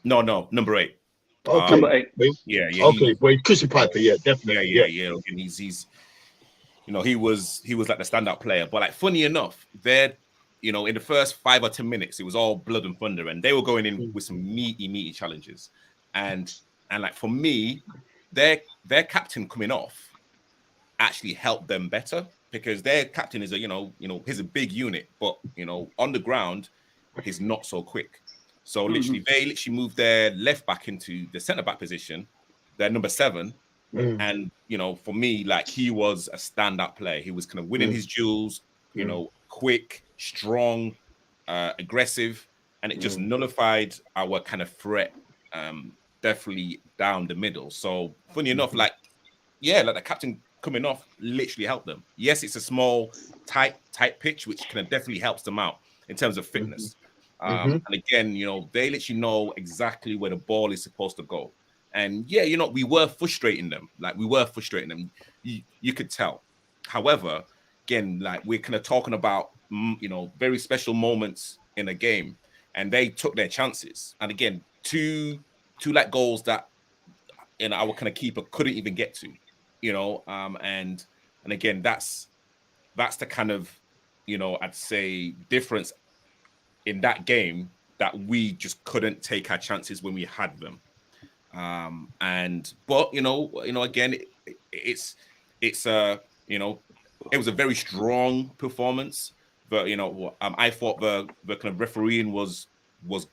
No, number 8. Okay. Number 8. Yeah. Okay, wait, Chrissy Piper, yeah, definitely. Yeah. And he's he was like the standout player. But like funny enough, in the first 5 or 10 minutes, it was all blood and thunder, and they were going in with some meaty challenges. And like for me, their captain coming off actually helped them better because their captain is he's a big unit, but on the ground, he's not so quick. So literally, they moved their left back into the centre back position, their number 7. And for me, like he was a standout player. He was kind of winning his duels, quick, strong, aggressive, and it just nullified our kind of threat, definitely down the middle. So funny enough, like the captain coming off literally helped them. Yes, it's a small, tight pitch, which kind of definitely helps them out in terms of fitness. And again, they literally know exactly where the ball is supposed to go. And we were frustrating them. You could tell. However, again, like we're kind of talking about, very special moments in a game, and they took their chances. And again, two like goals that our kind of keeper couldn't even get to, and again, that's the kind of, I'd say difference in that game that we just couldn't take our chances when we had them. But again, it was a very strong performance. But I thought the kind of refereeing was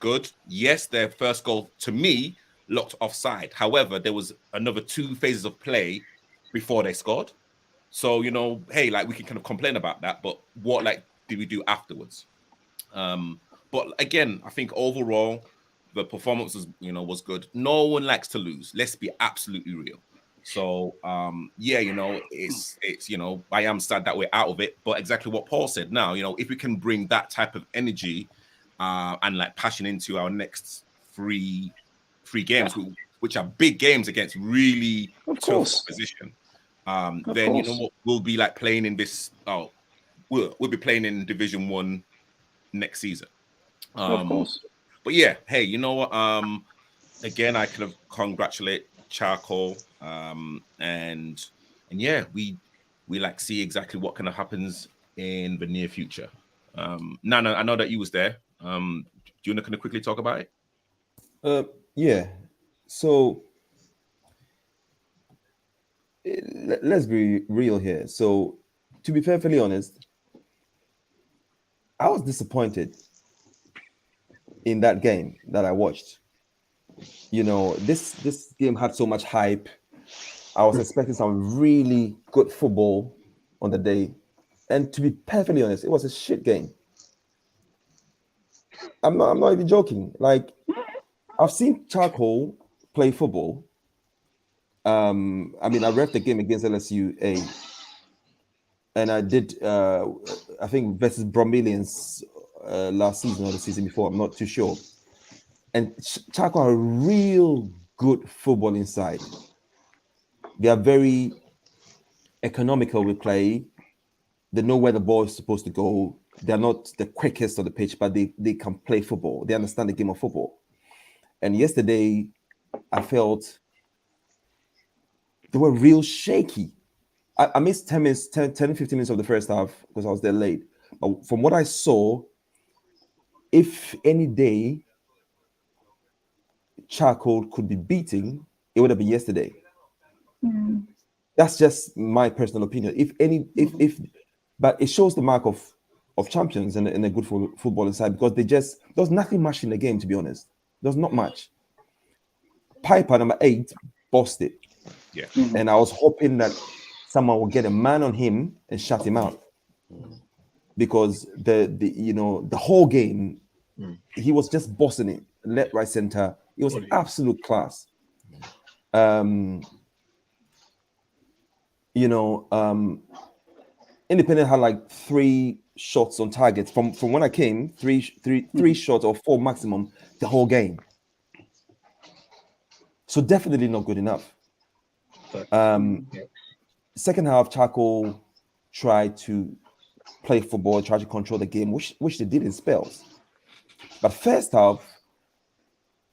good. Yes, their first goal to me looked offside. However, there was another 2 phases of play before they scored. So hey, like we can kind of complain about that, but what like did we do afterwards? But again, I think overall, the performance was good. No one likes to lose. Let's be absolutely real. So it's I am sad that we're out of it. But exactly what Paul said. Now, if we can bring that type of energy and like passion into our next three games, which are big games against really tough opposition, then what we'll be like playing in this. We'll be playing in Division 1 next season. Of course. But yeah, hey, you know what? Again, I kind of congratulate Charcoal, and yeah, we like see exactly what kind of happens in the near future. Nana, I know that you was there. Do you want to kind of quickly talk about it? Yeah. So let's be real here. So to be perfectly honest, I was disappointed in that game that I watched. This game had so much hype. I was expecting some really good football on the day. And to be perfectly honest, it was a shit game. I'm not even joking. Like, I've seen Charcoal play football. I ref the game against LSU and I did I think versus Bromelians last season or the season before. I'm not too sure. And Charcoal are real good football inside. They are very economical with play. They know where the ball is supposed to go. They're not the quickest on the pitch, but they can play football. They understand the game of football. And yesterday, I felt they were real shaky. I missed 10, 15 minutes of the first half because I was there late. But from what I saw, if any day Charcoal could be beating, it would have been yesterday. That's just my personal opinion. But it shows the mark of champions and a good football inside, because there's nothing much in the game, to be honest. There's not much. Piper, number 8, bossed it. Yeah. And I was hoping that someone would get a man on him and shut him out. Because the whole game, he was just bossing it, left, right, center. It was absolute class. you know, Independent had like 3 shots on targets from when I came, three shots or 4 maximum the whole game. So definitely not good enough. Second half, Charcoal tried to play football, tried to control the game, which they did in spells. But first half,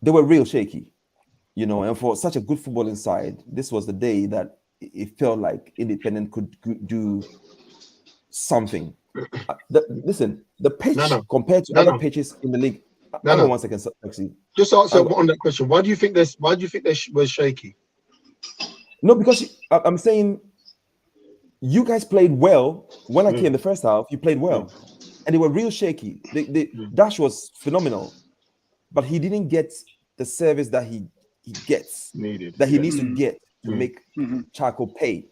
they were real shaky, you know. And for such a good footballing side, this was the day that it felt like Independent could do something. Listen, the pitch compared to other pitches in the league. Hang on 1 second, Sexy. Just answer on that question. Why do you think this? Why do you think they were shaky? No, because I'm saying you guys played well when I came the first half. You played well, and they were real shaky. Dash was phenomenal, but he didn't get the service that he gets Needed. that he needs to get to make Charcoal pay.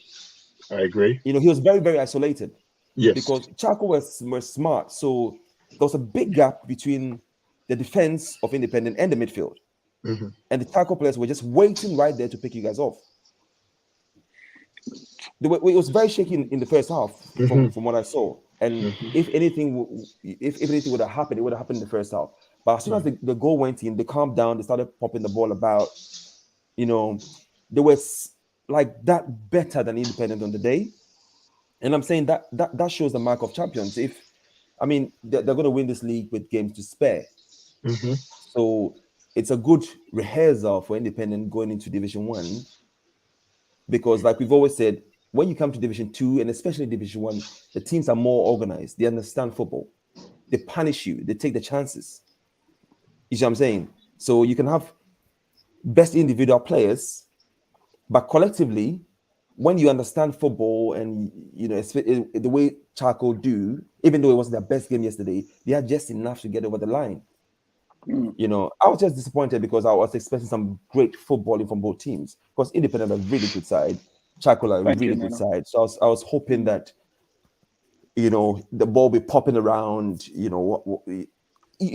I agree. You know, he was very, very isolated. Yes. Because Charcoal were smart, so there was a big gap between the defense of Independent and the midfield, and the Charcoal players were just waiting right there to pick you guys off. It was very shaky in the first half from what I saw, and if anything would have happened, it would have happened in the first half. But as soon as the goal went in, they calmed down. They started popping the ball about. You know, they were like that better than Independent on the day. And I'm saying that shows the mark of champions. They're going to win this league with games to spare. So it's a good rehearsal for Independent going into Division 1. Because like we've always said, when you come to Division 2 and especially Division 1, the teams are more organized. They understand football. They punish you. They take the chances. You see what I'm saying? So you can have best individual players, but collectively, when you understand football and, you know, the way Charcoal do, even though it wasn't their best game yesterday, they had just enough to get over the line. You know, I was just disappointed because I was expecting some great footballing from both teams. Because Independent are a really good side, Charcoal are a really good side. So I was hoping that, you know, the ball be popping around. You know, you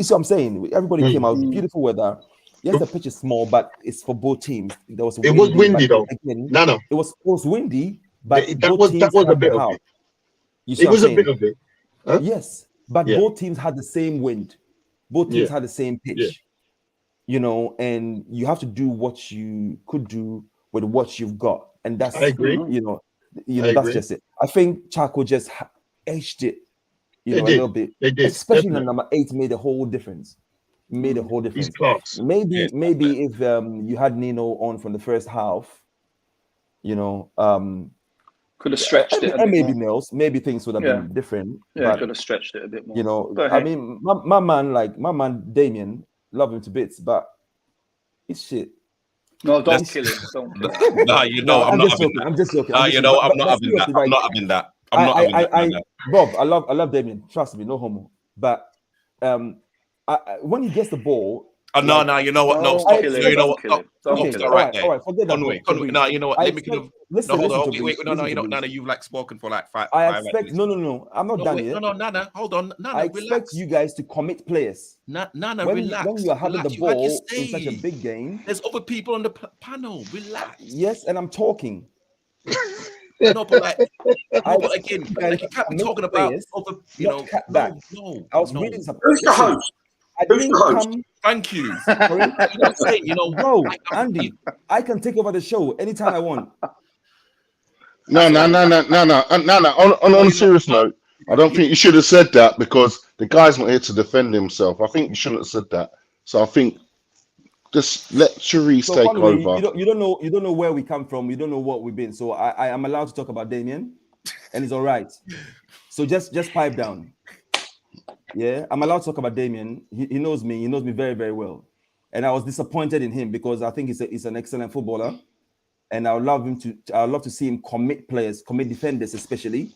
see what I'm saying? Everybody came out, beautiful weather. Yes, the pitch is small, but it's for both teams. It was windy though. Again, No. It was windy, but that was a bit of it. You see it was a bit of it. Huh? Yes, but both teams had the same wind. Both teams had the same pitch. You know, and you have to do what you could do with what you've got, and that's I agree. You know, that's just it. I think Charcoal just edged it, a little bit. They did, especially the number 8 made a whole difference. Maybe if you had Nino on from the first half, you know, could have stretched it. And maybe Nels, maybe things would have been different. Yeah, but, could have stretched it a bit more. You know, I mean, my man Damien, love him to bits, but it's shit. No, don't kill him. Don't kill him. No, you know, I'm not having that. I'm just joking. You know, I'm not having that. I'm not having that. I'm not having that. Bob, I love Damien. Trust me, no homo. But when he gets the ball. No, you know what? No, stop. You know what? Stop right there. All right, forget that. Conway. No, you know what? Let me kind of. Listen, hold on. Wait. No, you know, Nana, you've like spoken for like 5. I expect. No. I'm not done yet. No, Nana, hold on. Nana, I expect you guys to commit players. Nana, relax. When you are having the ball in such a big game, there's other people on the panel. Relax. Yes, and I'm talking. No, but like, again, like you can't be talking about other, you know. No. I was reading something. Who's the host? Who's the host? Thank you. No, Andy, I can take over the show anytime I want. No. On a serious note, I don't think you should have said that because the guy's not here to defend himself. I think you shouldn't have said that. So I think just let Cherise take over. You don't know where we come from. You don't know what we've been. So I am allowed to talk about Damien, and it's all right. So just pipe down. Yeah, I'm allowed to talk about Damien. He knows me. He knows me very, very well. And I was disappointed in him because I think he's an excellent footballer. And I would love to see him commit players, commit defenders, especially.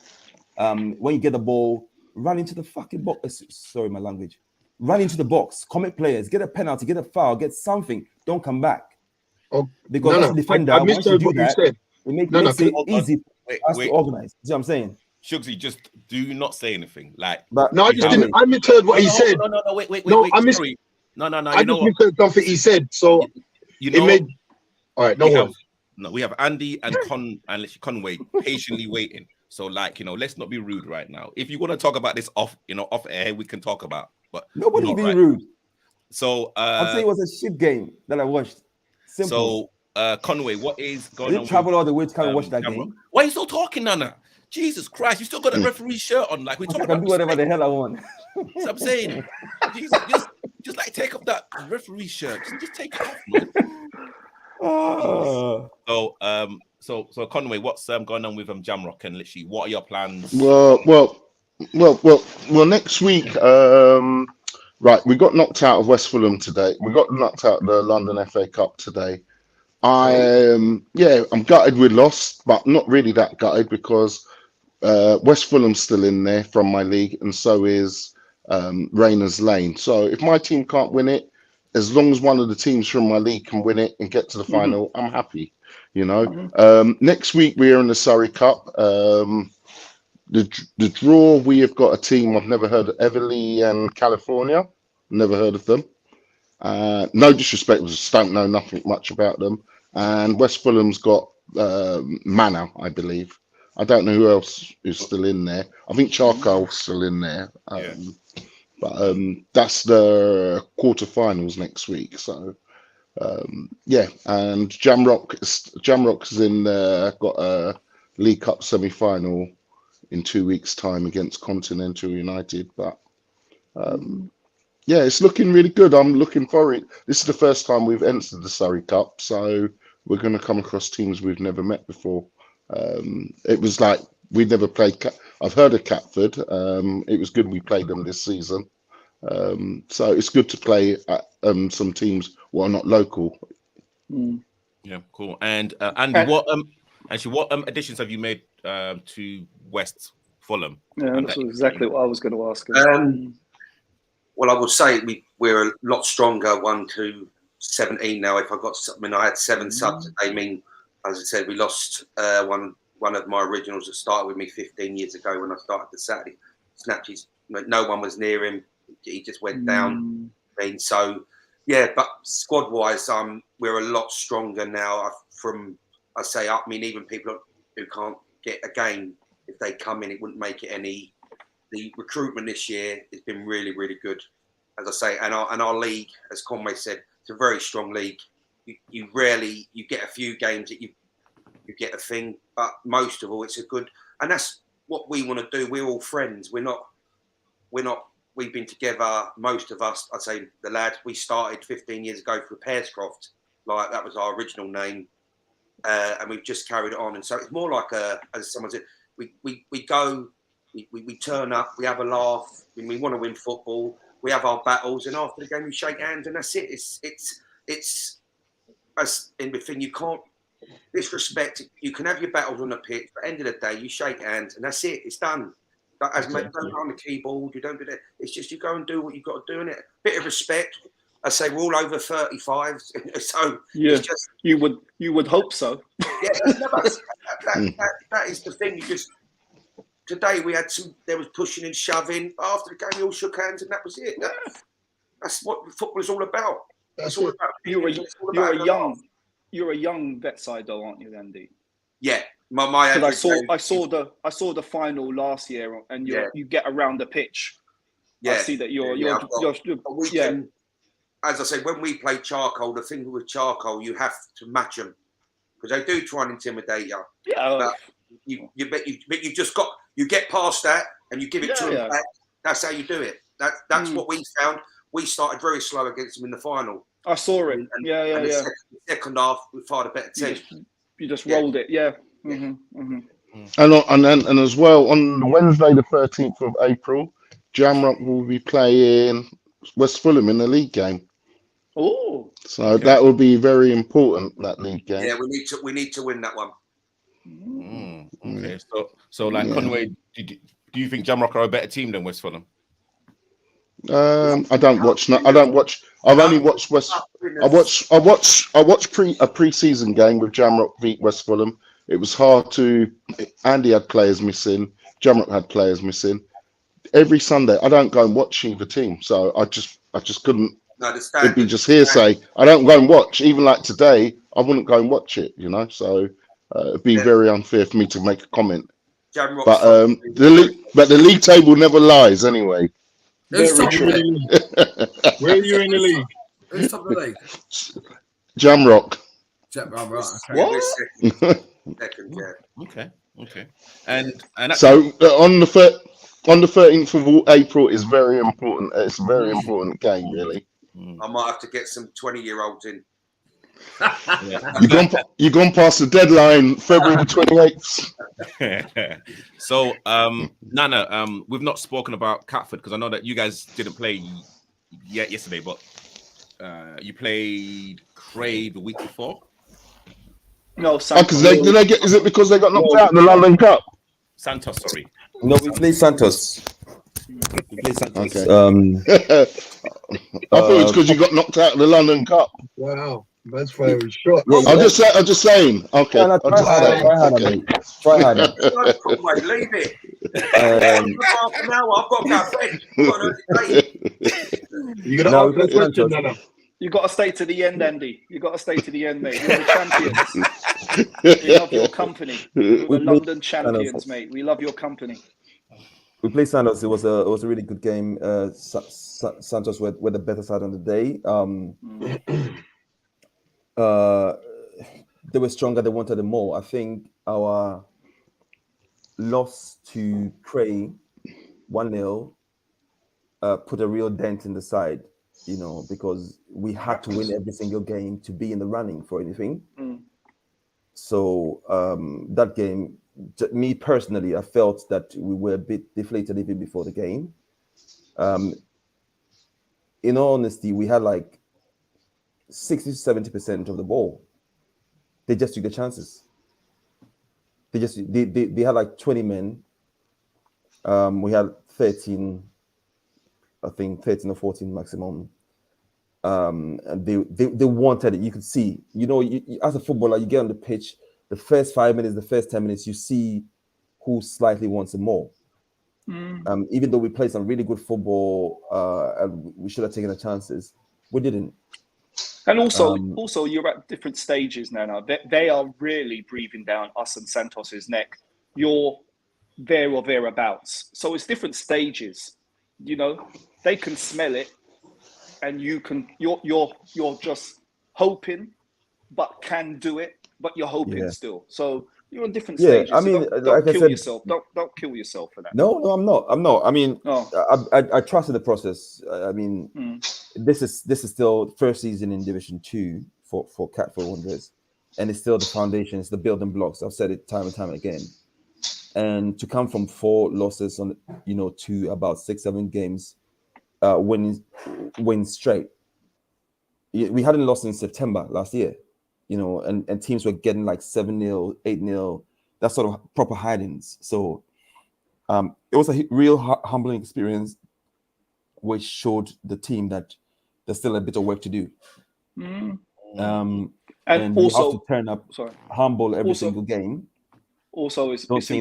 When you get the ball, run into the fucking box. Sorry, my language. Run into the box, commit players, get a penalty, get a foul, get something. Don't come back. Because as a defender, I misheard what you said. It makes it easy for us to organize. See what I'm saying? Shugsy, just do not say anything. Like, but no, I misheard what he said. No, wait. Sorry. No. I just misheard something he said. So you know, it made. All right, no worries. no, we have Andy and Conway patiently waiting. So, like, let's not be rude right now. If you want to talk about this off air, we can talk about. But Nobody's not being right. rude. So, I'm saying it was a shit game that I watched. Simple. So, Conway, what is going Did on? You travel all the way to come and watch that Jamrock? game? Why are you still talking, Nana? Jesus Christ, you still got a referee shirt on. Like, we're talking I can about do whatever the hell I want. So I'm saying, Jesus, just like take up that referee shirt. Just take it off, man. So Conway, what's going on with Jamrock, and literally, what are your plans? Well. Next week, right? We got knocked out of West Fulham today. We got knocked out of the London FA Cup today. I'm gutted we lost, but not really that gutted because West Fulham's still in there from my league, and so is Rayners Lane. So if my team can't win it, as long as one of the teams from my league can win it and get to the final, I'm happy. Next week we are in the Surrey Cup. The draw, we have got a team I've never heard of, Everly and California. Never heard of them. No disrespect, just don't know nothing much about them. And West Fulham's got Manor, I believe. I don't know who else is still in there. I think Charcoal's still in there. But that's the quarterfinals next week. So and Jamrock's in got a League Cup semi-final in 2 weeks' time against Continental United. But it's looking really good. I'm looking for it. This is the first time we've entered the Surrey Cup, so we're going to come across teams we've never met before. It was like we'd never played. I've heard of Catford. It was good we played them this season. So it's good to play at some teams who are not local. Yeah, cool. And Andy, what additions have you made to West Fulham? Yeah, that's exactly what I was going to ask. Well, I would say we're a lot stronger 1 to 17 now. If I had 7 subs. I mean, as I said, we lost one of my originals that started with me 15 years ago when I started the Saturday Snatches. No one was near him. He just went down. I mean, so yeah, but squad wise, we're a lot stronger now. Even people who can't get a game, if they come in, it wouldn't make it any. The recruitment this year has been really, really good, as I say, and our league, as Conway said, it's a very strong league. You rarely get a few games that you get a thing, but most of all, it's a good, and that's what we want to do. We're all friends. We're not. We've been together, most of us. I'd say the lads. We started 15 years ago for Pearscroft, like that was our original name, and we've just carried it on. And so it's more like as someone said, we go. We turn up, we have a laugh, we want to win football, we have our battles, and after the game we shake hands, and that's it. It's as in the thing, you can't disrespect. You can have your battles on the pitch, but at the end of the day, you shake hands, and that's it. It's done. But don't go on the keyboard. You don't do that. It's just you go and do what you've got to do in it. Bit of respect. I say we're all over 35, so yeah, it's just, you would hope so. Yeah, that is the thing. You just. Today we had there was pushing and shoving. After the game, we all shook hands, and that was it. That's what football is all about. That's all about. You're a young vet side, though, aren't you, Andy? Yeah, I saw the final last year, and you get around the pitch. Yeah, I see that you're as I said, when we play charcoal, the thing with charcoal, you have to match them because they do try and intimidate you. Yeah. But you just got. You get past that and you give it to them back. That's how you do it. That's what we found. We started very slow against them in the final. I saw it. The second half, we fired a better team. You just rolled it. Yeah. And as well, on Wednesday, the 13th of April, Jamrock will be playing West Fulham in the league game. Oh. So that will be very important, that league game. Yeah, we need to win that one. Okay, so Conway, do you think Jamrock are a better team than West Fulham? I don't watch. I've only watched West. I watched a pre-season game with Jamrock v West Fulham. It was hard to. Andy had players missing. Jamrock had players missing. Every Sunday, I don't go and watch either team, so I just couldn't No, the It'd standard. be just hearsay. I don't go and watch. Even like today, I wouldn't go and watch it. You know, so it'd be very unfair for me to make a comment. But the league table never lies anyway. Who's top of the league? Where are you in the league? Who's top of the league? Jamrock. What? Second, yeah. Okay. And So on the 13th of April is very important. It's a very important game, really. I might have to get some 20-year-olds in. You've gone past the deadline, February the 28th. So, Nana, we've not spoken about Catford because I know that you guys didn't play yet yesterday, but you played Cray the week before. No, because is it because they got knocked out in the London Cup? Santos, sorry. No, we played Santos. Okay. I thought it was because you got knocked out in the London Cup. Wow, that's very short. I'm just saying. Okay. Try harder. Leave it. Half an hour. I've got to go to bed. You got to stay to the end, Andy. You got to stay to the end, mate. You're the champions. We love your company. We're the London champions, mate. We love your company. We played Santos. It was a really good game. Santos were the better side on the day. They were stronger. They wanted more. I think our loss to Cray 1-0 put a real dent in the side. You know, because we had to win every single game to be in the running for anything. So that game, me personally, I felt that we were a bit deflated even before the game. In all honesty, we had like 60 to 70% of the ball. They just took the chances. They had like 20 men. We had 13. I think 13 or 14 maximum. And they wanted it. You could see, you know, as a footballer, you get on the pitch, the first 5 minutes, the first 10 minutes, you see who slightly wants it more. Even though we played some really good football, and we should have taken the chances, we didn't. And also, you're at different stages now. They are really breathing down us and Santos's neck. You're there or thereabouts. So it's different stages. You know, they can smell it, and you're just hoping, but can do it, but you're hoping still. So you're on different stages. I mean, so like don't kill I said, yourself. Don't kill yourself for that. No, I'm not. I mean, I trusted the process. I mean, this is still first season in Division 2 for Catford Wanderers, and it's still the foundation. It's the building blocks. I've said it time and time again. And to come from 4 losses on, you know, to about 6-7 games, win straight. We hadn't lost in September last year, you know, and teams were getting like 7-0, 8-0, that sort of proper hidings. So it was a real humbling experience, which showed the team that there's still a bit of work to do. And also, you have to turn up humble every single game. Also, it's also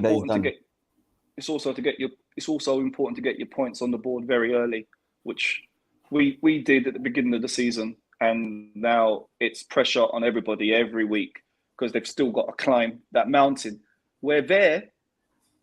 important to get your points on the board very early, which we did at the beginning of the season, and now it's pressure on everybody every week because they've still got to climb that mountain. We're there,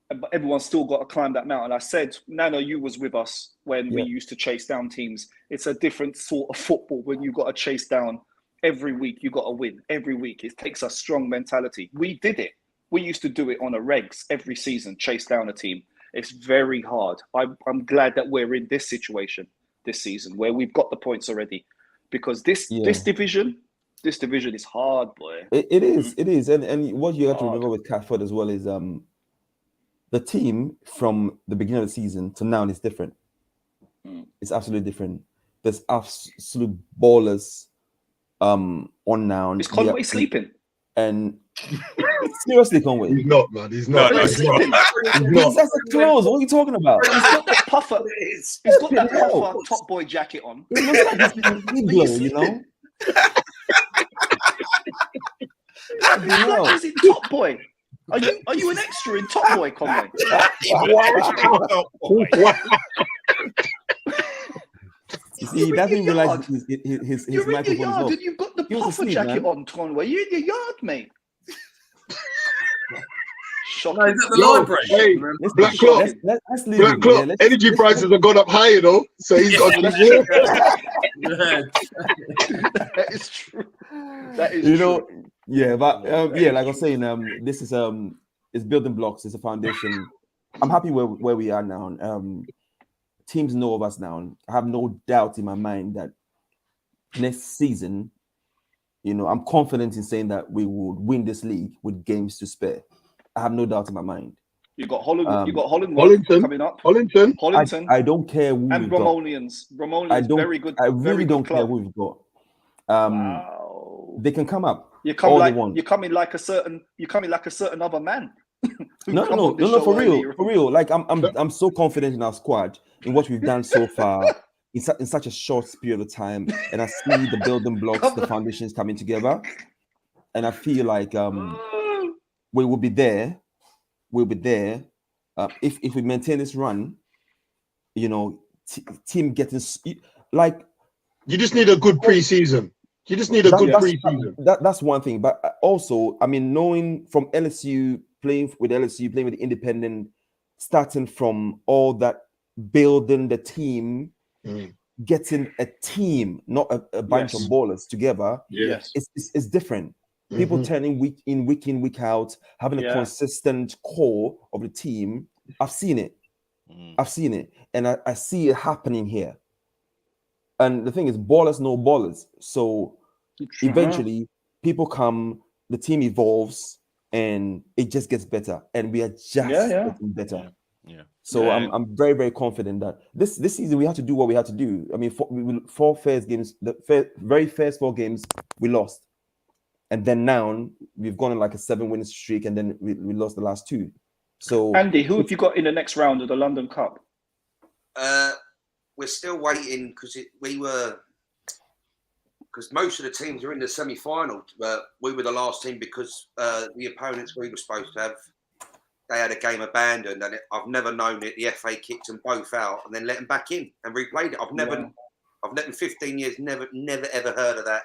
but everyone's still got to climb that mountain. I said, Nano, you was with us when we used to chase down teams. It's a different sort of football when you got to chase down every week. You got to win every week. It takes a strong mentality. We did it. We used to do it on a regs every season, chase down a team. It's very hard. I'm glad that we're in this situation this season where we've got the points already, because this division is hard, boy. It is. And what you have to remember with Catford as well is the team from the beginning of the season to now is different. It's absolutely different. There's absolute ballers on now. Is Conway sleeping? And seriously, Conway. He's not, man. He's not. He's not. That's a clothes. What are you talking about? He's got the puffer. He's got that puffer top boy jacket on. It looks like he's you know? He's in Top Boy. Are you an extra in Top Boy, Conway? You see, he doesn't realize his You're in your microphone is yard off. and you've got the He was puffer asleep, jacket man. on, Conway. You're in your yard, mate. Shocking. No, he's at the Yo, library. hey, Let's, Black Clock. let's leave Black him. Clock. Yeah, let's, Energy prices have gone up high, you know. So he's got to keep warm. That is true. That is you true. know, yeah, but yeah, like I was saying, this is it's building blocks, it's a foundation. I'm happy where we are now. Teams know of us now. I have no doubt in my mind that next season, you know, I'm confident in saying that we would win this league with games to spare. I have no doubt in my mind. You got Holland. You got Holland Hollington. coming up. Hollington. I don't care who and we've got. Bromolians. Bromolians, very good. I really very don't good care club. who we've got. Wow. They can come up. You come all like they want. you're coming like a certain other man. No, for real. Like I'm so confident in our squad, in what we've done so far in such a short period of time, and I see the building blocks, the foundations coming together, and I feel like we will be there. We'll be there if we maintain this run. You know, team getting like You just need a good preseason. You just need a good preseason. That's one thing, but also, I mean, knowing from LSU, playing with the independent, starting from all that, building the team, getting a team, not a bunch of ballers together. Yes, it's different. People turning week in, week out, having a consistent core of the team. I've seen it. And I see it happening here. And the thing is, ballers know ballers. So eventually, people come, the team evolves, and it just gets better. And we are just getting better. Yeah. So I'm very, very confident that this season we had to do what we had to do. I mean, four first games, very first 4 games, we lost. And then now we've gone on like a 7-win streak, and then we lost the last 2. So Andy, who have you got in the next round of the London Cup? We're still waiting because most of the teams are in the semi-final. We were the last team because the opponents we were supposed to have, they had a game abandoned, and I've never known it. The FA kicked them both out and then let them back in and replayed it. I've let them 15 years, never ever heard of that.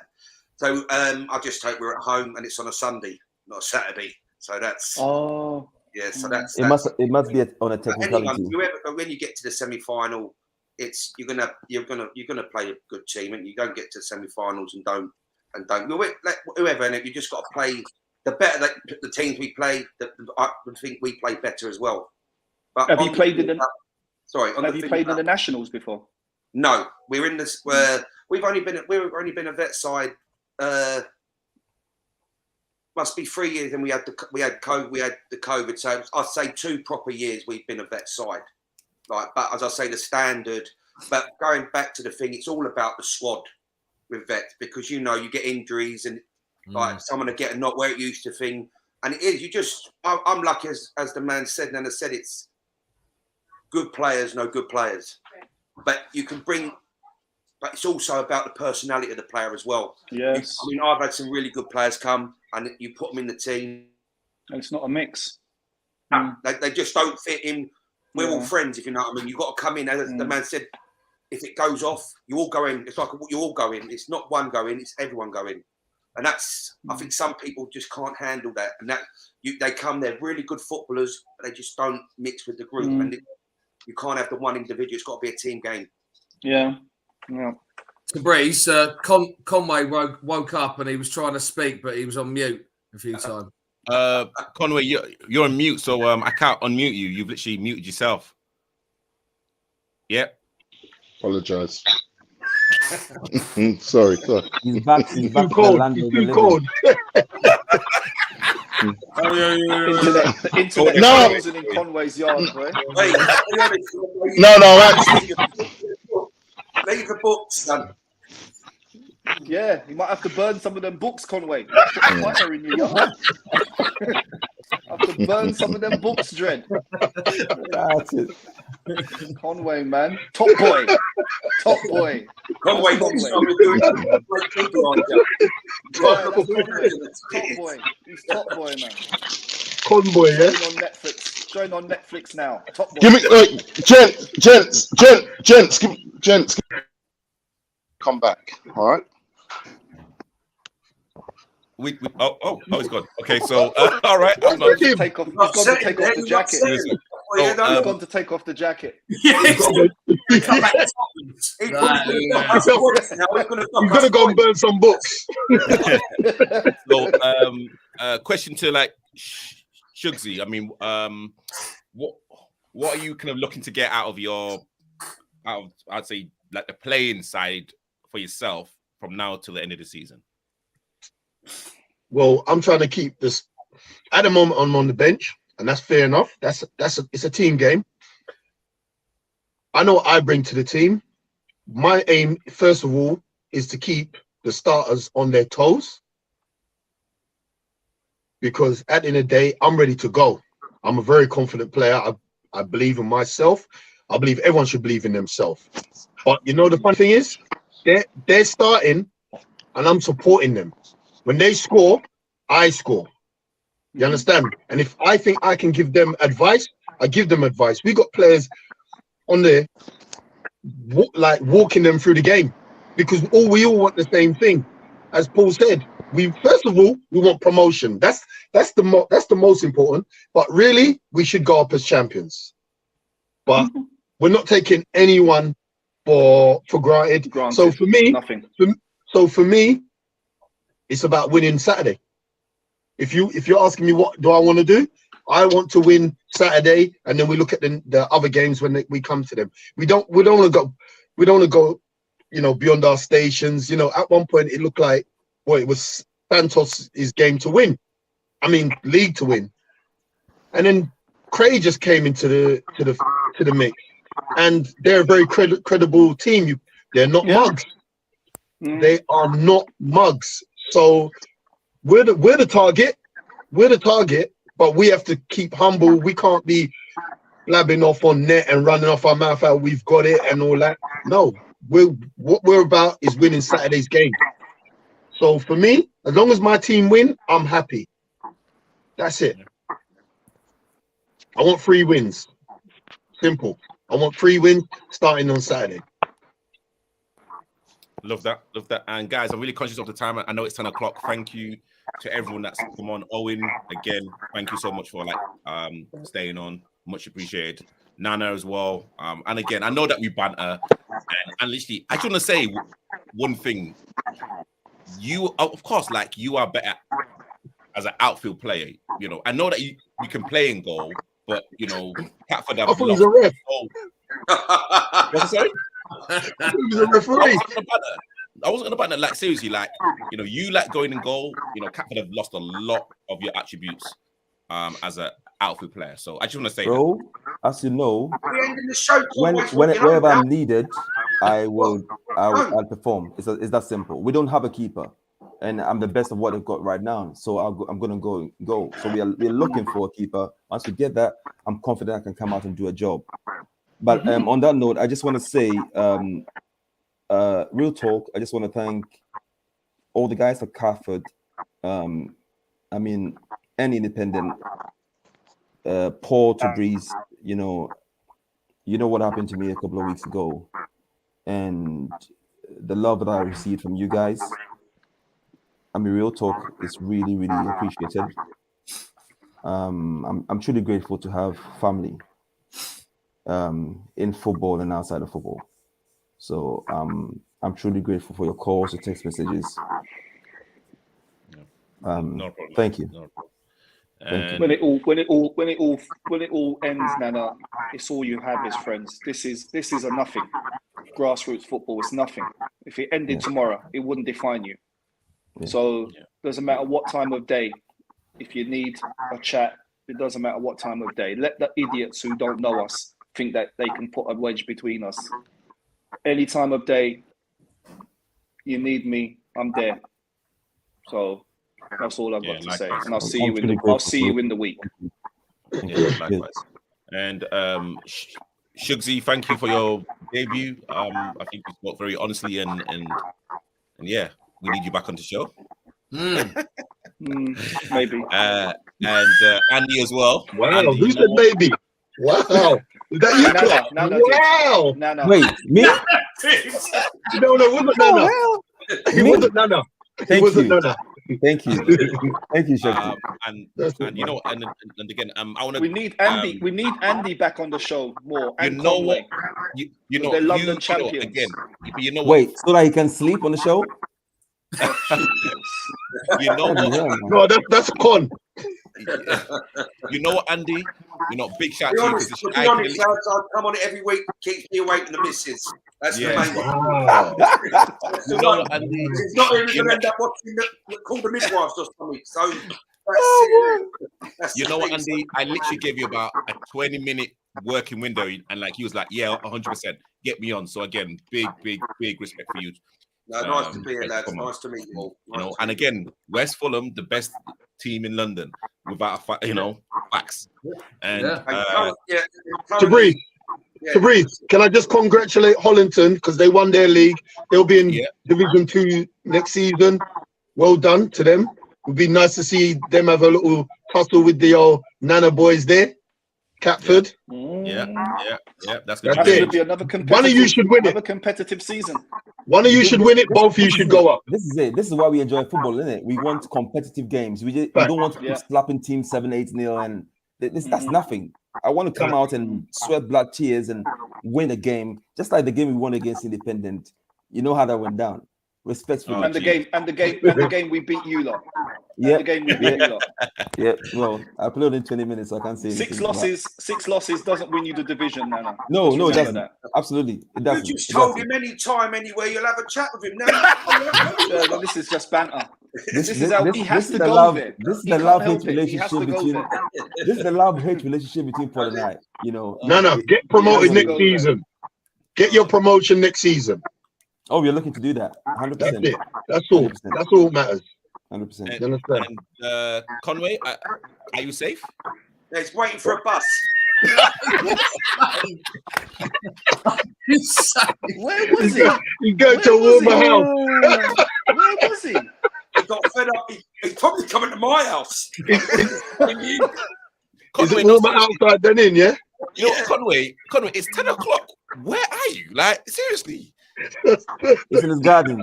So I just hope we're at home and it's on a Sunday, not a Saturday. So that's so that's it must be on a technicality. When you get to the semi-final, you're gonna play a good team, and you don't get to the semi-finals and don't whoever, and you just got to play the better the teams we play. I would think we play better as well. But have you played in the? Have you played in the Nationals before? No, we're in this. We've only been a vet side. Must be 3 years, and we had the COVID. So I'd say 2 proper years we've been a vet side. Like, but as I say, the standard. But going back to the thing, it's all about the squad with vets, because you get injuries and like someone to get a not where it used to thing, and it is I'm lucky as the man said, and I said it's good players, no good players, but you can bring. But it's also about the personality of the player as well. Yes. I mean, I've had some really good players come, and you put them in the team, and it's not a mix. They just don't fit in. We're all friends, if you know what I mean. You've got to come in, as the man said, if it goes off, you all go in. It's like you all go in. It's not one going, it's everyone going. And that's, I think some people just can't handle that. And they come, they're really good footballers, but they just don't mix with the group. And you can't have the one individual. It's got to be a team game. Yeah. Breeze, Conway woke up and he was trying to speak, but he was on mute a few times. Conway, you're on mute, so I can't unmute you. You've literally muted yourself. Yep. Apologize. Sorry. He's back. He's too cold. The internet frozen in Conway's yard, right? Wait, actually. Leave the books, son. Yeah, you might have to burn some of them books, Conway. Fire in your yard. Have to burn some of them books, Dread. That's it. Conway, man. Top boy. Conway. Top boy. He's top boy, man. Conway, yeah? Join on Netflix now. Top boy. Give me, gents. come back. All right. He's gone. Okay, so all right. He's gone to take off the jacket. Listen, He's gone to take off the jacket. He's gonna go and burn some books. So, question to like Shugsy. I mean, what are you kind of looking to get out of I'd say like the playing side for yourself from now till the end of the season? Well, I'm trying to keep this. At the moment, I'm on the bench, and that's fair enough. It's a team game. I know what I bring to the team. My aim, first of all, is to keep the starters on their toes, because at the end of the day, I'm ready to go. I'm a very confident player. I believe in myself. I believe everyone should believe in themselves. But you know, the funny thing is, they're starting, and I'm supporting them. When they score, I score. You understand? And if I think I can give them advice, I give them advice. We got players on there, like walking them through the game, because we all want the same thing. As Paul said, first of all we want promotion. That's the most important. But really, we should go up as champions. But we're not taking anyone for granted. So for me, nothing. For me, it's about winning Saturday. If you're asking me what do I want to do, I want to win Saturday, and then we look at the other games when we come to them. We don't want to go, beyond our stations. At one point it looked like, it was Santos' game to win. I mean, league to win. And then Cray just came into the mix, and they're a very credible team. They're not mugs. They are not mugs. So we're the target. We're the target, but we have to keep humble. We can't be blabbing off on net and running off our mouth out. We've got it and all that. No, what we're about is winning Saturday's game. So for me, as long as my team win, I'm happy. That's it. I want 3 wins. Simple. I want 3 wins starting on Saturday. Love that. And guys, I'm really conscious of the time. I know it's 10 o'clock. Thank you to everyone that's come on. Owen, again, thank you so much for staying on. Much appreciated. Nana as well. And again, I know that we banter. And literally, I just want to say one thing. You, of course, you are better as an outfield player. I know that you can play in goal, but Catford. I thought he was a ref. What's that? He was a referee. I wasn't gonna banter. Seriously, you going in goal. Catford have lost a lot of your attributes as an outfield player. So I just want to say, bro, as you know, whenever I'm needed, I'll perform. It's that simple. We don't have a keeper, and I'm the best of what I've got right now. So I'm gonna go. So we're looking for a keeper. Once we get that, I'm confident I can come out and do a job. But on that note, I just want to say, real talk. I just want to thank all the guys at Catford. I mean, any independent. Paul to Breeze, you know what happened to me a couple of weeks ago, and the love that I received from you guys. I mean, real talk is really, really appreciated. I'm truly grateful to have family in football and outside of football. So I'm truly grateful for your calls, your text messages. No problem. Thank you. No problem. When it all ends, Nana, it's all you have as friends. This is a nothing. Grassroots football is nothing. If it ended tomorrow, it wouldn't define you. So doesn't matter what time of day. If you need a chat, it doesn't matter what time of day. Let the idiots who don't know us think that they can put a wedge between us. Any time of day, you need me, I'm there. So that's all I've got to say. And I'll see you in the week. Yeah, likewise. And Shugsy, thank you for your debut. I think you spoke very honestly and yeah, we need you back on the show. Maybe. And Andy as well. Wow, Andy, who said maybe? Wow. Is that you? Nana, Wow. Nana. Wait, me? No, it wasn't Nana. He wasn't Nana. He wasn't Nana. Thank you, Shakti. And you know, and again, I want to. We need Andy. We need Andy back on the show more. You And know Conway. what? You know, They're London you champions. know, again, you know what? Wait, so that he can sleep on the show? You know what? No, that's Con. You know what, Andy? You know, big shout To to be you. honest, because to be honest, lads, I come on it every week, keeps me awake from the missus. That's the main one. You know what, Andy? It's not even going to end up watching Call the Midwives or something. So that's You know what, Andy? I literally gave you about a 20-minute working window, and like he was like, "Yeah, 100%, get me on." So again, big respect for you. No, nice to be here, lads. Nice to meet you all. You know, and again, West Fulham, the best team in London, without facts. And Tabriz, can I just congratulate Hollington because they won their league. They'll be in Division 2 next season. Well done to them. It'd be nice to see them have a little tussle with the old Nana boys there. Catford. Yeah. That's That's going to it. be another competitive. One of you should win it. Another competitive season. One of you should win it. Both of you should go up. This is it. This is why we enjoy football, isn't it? We want competitive games. We don't want to keep slapping teams 7-8-0, and that's nothing. I want to come out and sweat blood tears and win a game, just like the game we won against Independent. You know how that went down. Respectfully. And the game we beat you lot. Yeah. The game we beat you lot. Yeah. Well, I played in 20 minutes, so I can't say Six losses doesn't win you the division, Nana. No, it doesn't. Absolutely, it doesn't. You just told him anytime, anywhere, you'll have a chat with him now. Well, this is just banter. This is how he has to go love, there. This is He the can't love-hate help it. He has relationship to go between. there. This is the love-hate relationship between Paul and I. You know. No, get promoted next season. Get your promotion next season. Oh, we're looking to do that. 100%. That's it. That's all. 100%. That's all that matters. 100%. And Conway, are you safe? It's waiting for a bus. Where was he? He's going to a warmer house. Where was he? He got fed up. He's probably coming to my house. Is it warmer outside than in, yeah? You know, Conway, it's 10 o'clock. Where are you? Like, seriously? It's in his garden.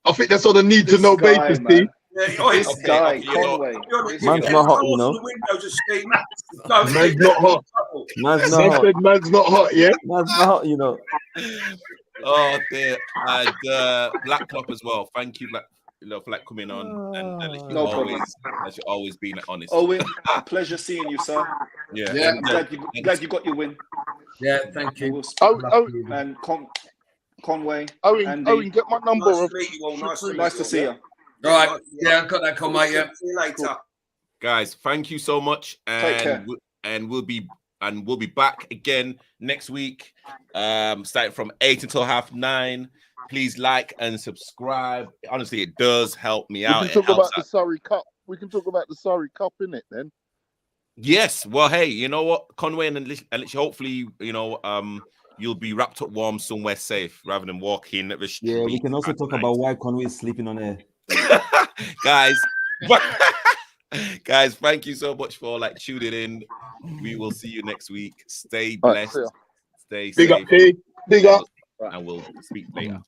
I think that's on a need to know basis, Steve. This guy, Conway. Man's not hot, you know. Man's not hot. Man's not hot, yeah? Man's not hot, you know. Oh, dear. And Black Club as well. Thank you, Black, for like coming on. And No problem. As you always being honest. Owen, pleasure seeing you, sir. Yeah. Glad you got your win. Yeah, thank you. And Conway. Owen, get my number. Nice to see you. All right. Yeah, I've got that, Con, mate. Yeah. See you later. Guys, thank you so much. Take care. And we'll be back again next week. Starting from 8 until 9:30. Please like and subscribe. Honestly, it does help me out. We can talk about the Surrey Cup. We can talk about the Surrey Cup, innit, then? Yes. Well, hey, you know what? Conway and Alicia, hopefully, you'll be wrapped up warm somewhere safe rather than walking at the street. Yeah, we can also talk about why Conway is sleeping on air. Guys, thank you so much for tuning in. We will see you next week. Stay blessed. Stay safe. Big up. And we'll speak later.